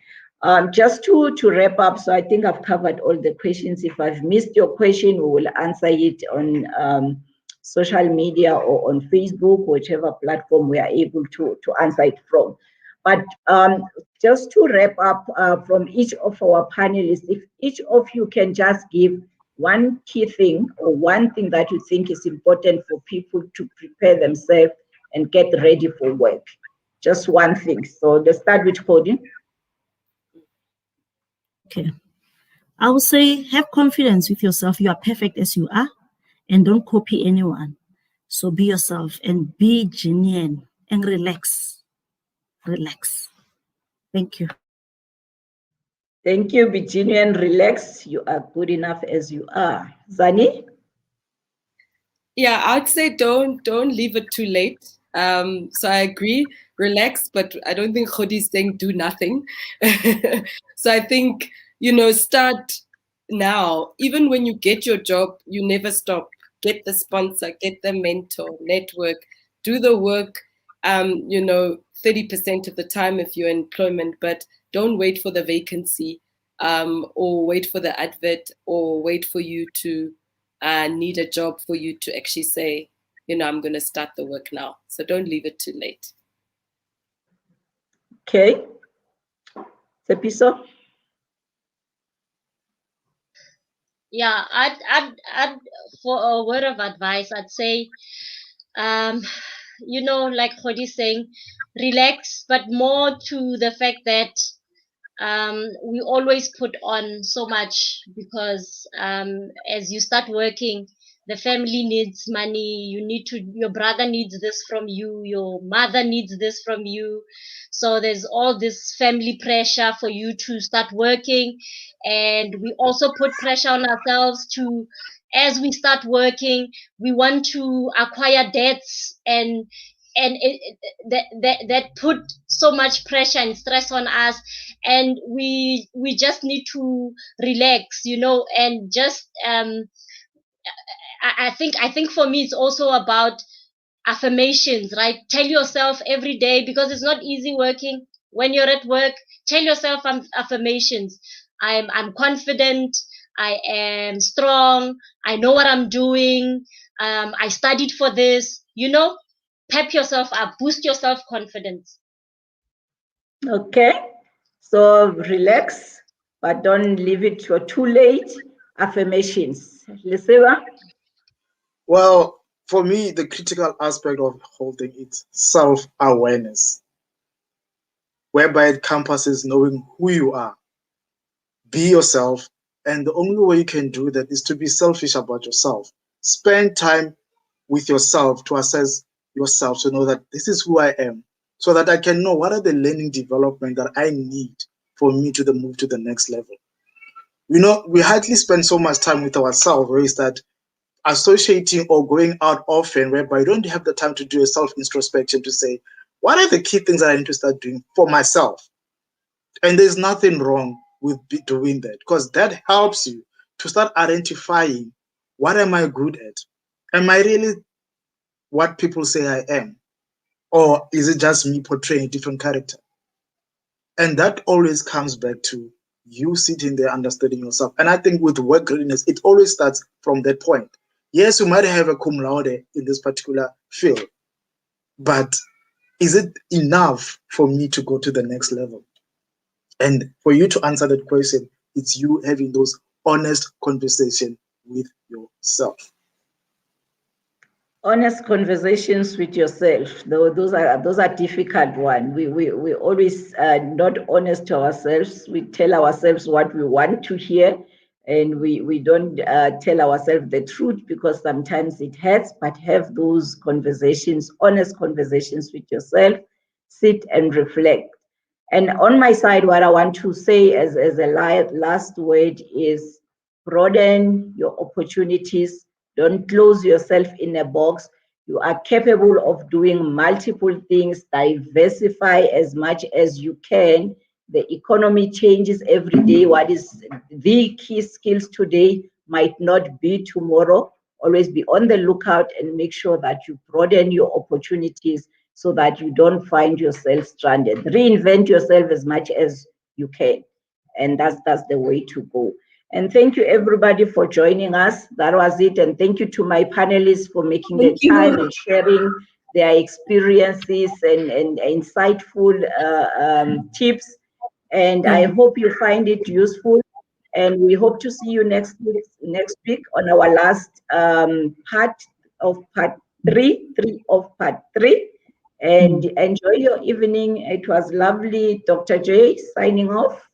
Just to wrap up, so I think I've covered all the questions. If I've missed your question, we will answer it on social media or on Facebook, whichever platform we are able to answer it from. But just to wrap up from each of our panelists, if each of you can just give one key thing or one thing that you think is important for people to prepare themselves and get ready for work. Just one thing. So let's start with Cody. Okay. I would say have confidence with yourself. You are perfect as you are, and don't copy anyone. So be yourself and be genuine and relax. Relax. Thank you. Thank you. Be genuine, relax. You are good enough as you are. Zani? Yeah, I'd say don't leave it too late. So I agree, relax, but I don't think Khodi's saying do nothing. So I think, start now. Even when you get your job, you never stop. Get the sponsor, get the mentor, network, do the work, 30% of the time if you're in employment, but don't wait for the vacancy or wait for the advert or wait for you to need a job for you to actually say, I'm going to start the work now. So don't leave it too late. Okay. Sepiso? Yeah, I'd for a word of advice, I'd say, like Khodi's saying, relax, but more to the fact that we always put on so much because as you start working, the family needs money. Your brother needs this from you. Your mother needs this from you. So there's all this family pressure for you to start working. And we also put pressure on ourselves as we start working, we want to acquire debts and that put so much pressure and stress on us, and we just need to relax, and just I think for me it's also about affirmations, right? Tell yourself every day, because it's not easy working when you're at work. Tell yourself affirmations. I'm confident, I am strong, I know what I'm doing, I studied for this, pep yourself up, boost your self-confidence. Okay, so relax, but don't leave it for too late. Affirmations. Lisiwa? Well, for me, the critical aspect of the whole thing is self-awareness, whereby it encompasses knowing who you are, be yourself, and the only way you can do that is to be selfish about yourself. Spend time with yourself to assess yourself, to know that this is who I am, so that I can know what are the learning development that I need for me to move to the next level. We hardly spend so much time with ourselves, where is that associating or going out often, whereby I don't have the time to do a self-introspection to say, what are the key things that I need to start doing for myself? And there's nothing wrong with doing that, because that helps you to start identifying, what am I good at? Am I really what people say I am? Or is it just me portraying a different character? And that always comes back to you sitting there understanding yourself. And I think with work readiness, it always starts from that point. Yes, you might have a cum laude in this particular field, but is it enough for me to go to the next level? And for you to answer that question, it's you having those honest conversations with yourself. Honest conversations with yourself, though those are difficult ones. We always not honest to ourselves. We tell ourselves what we want to hear, and we don't tell ourselves the truth because sometimes it hurts. But have those conversations, honest conversations with yourself. Sit and reflect. And on my side, what I want to say as a last word is broaden your opportunities. Don't close yourself in a box. You are capable of doing multiple things. Diversify as much as you can. The economy changes every day. What is the key skills today might not be tomorrow. Always be on the lookout and make sure that you broaden your opportunities so that you don't find yourself stranded. Reinvent yourself as much as you can. And that's the way to go. And thank you everybody for joining us. That was it. And thank you to my panelists for making the time and sharing their experiences and insightful tips. And I hope you find it useful. And we hope to see you next week on our last part of part three of part 3. And enjoy your evening. It was lovely. Dr. J signing off.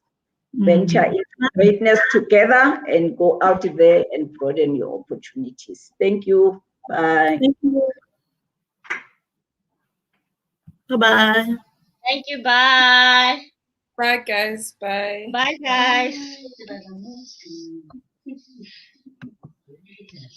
Venture into greatness together and go out there and broaden your opportunities. Thank you. Bye. Thank you. Bye-bye. Thank you. Bye. Bye, guys. Bye. Bye, guys.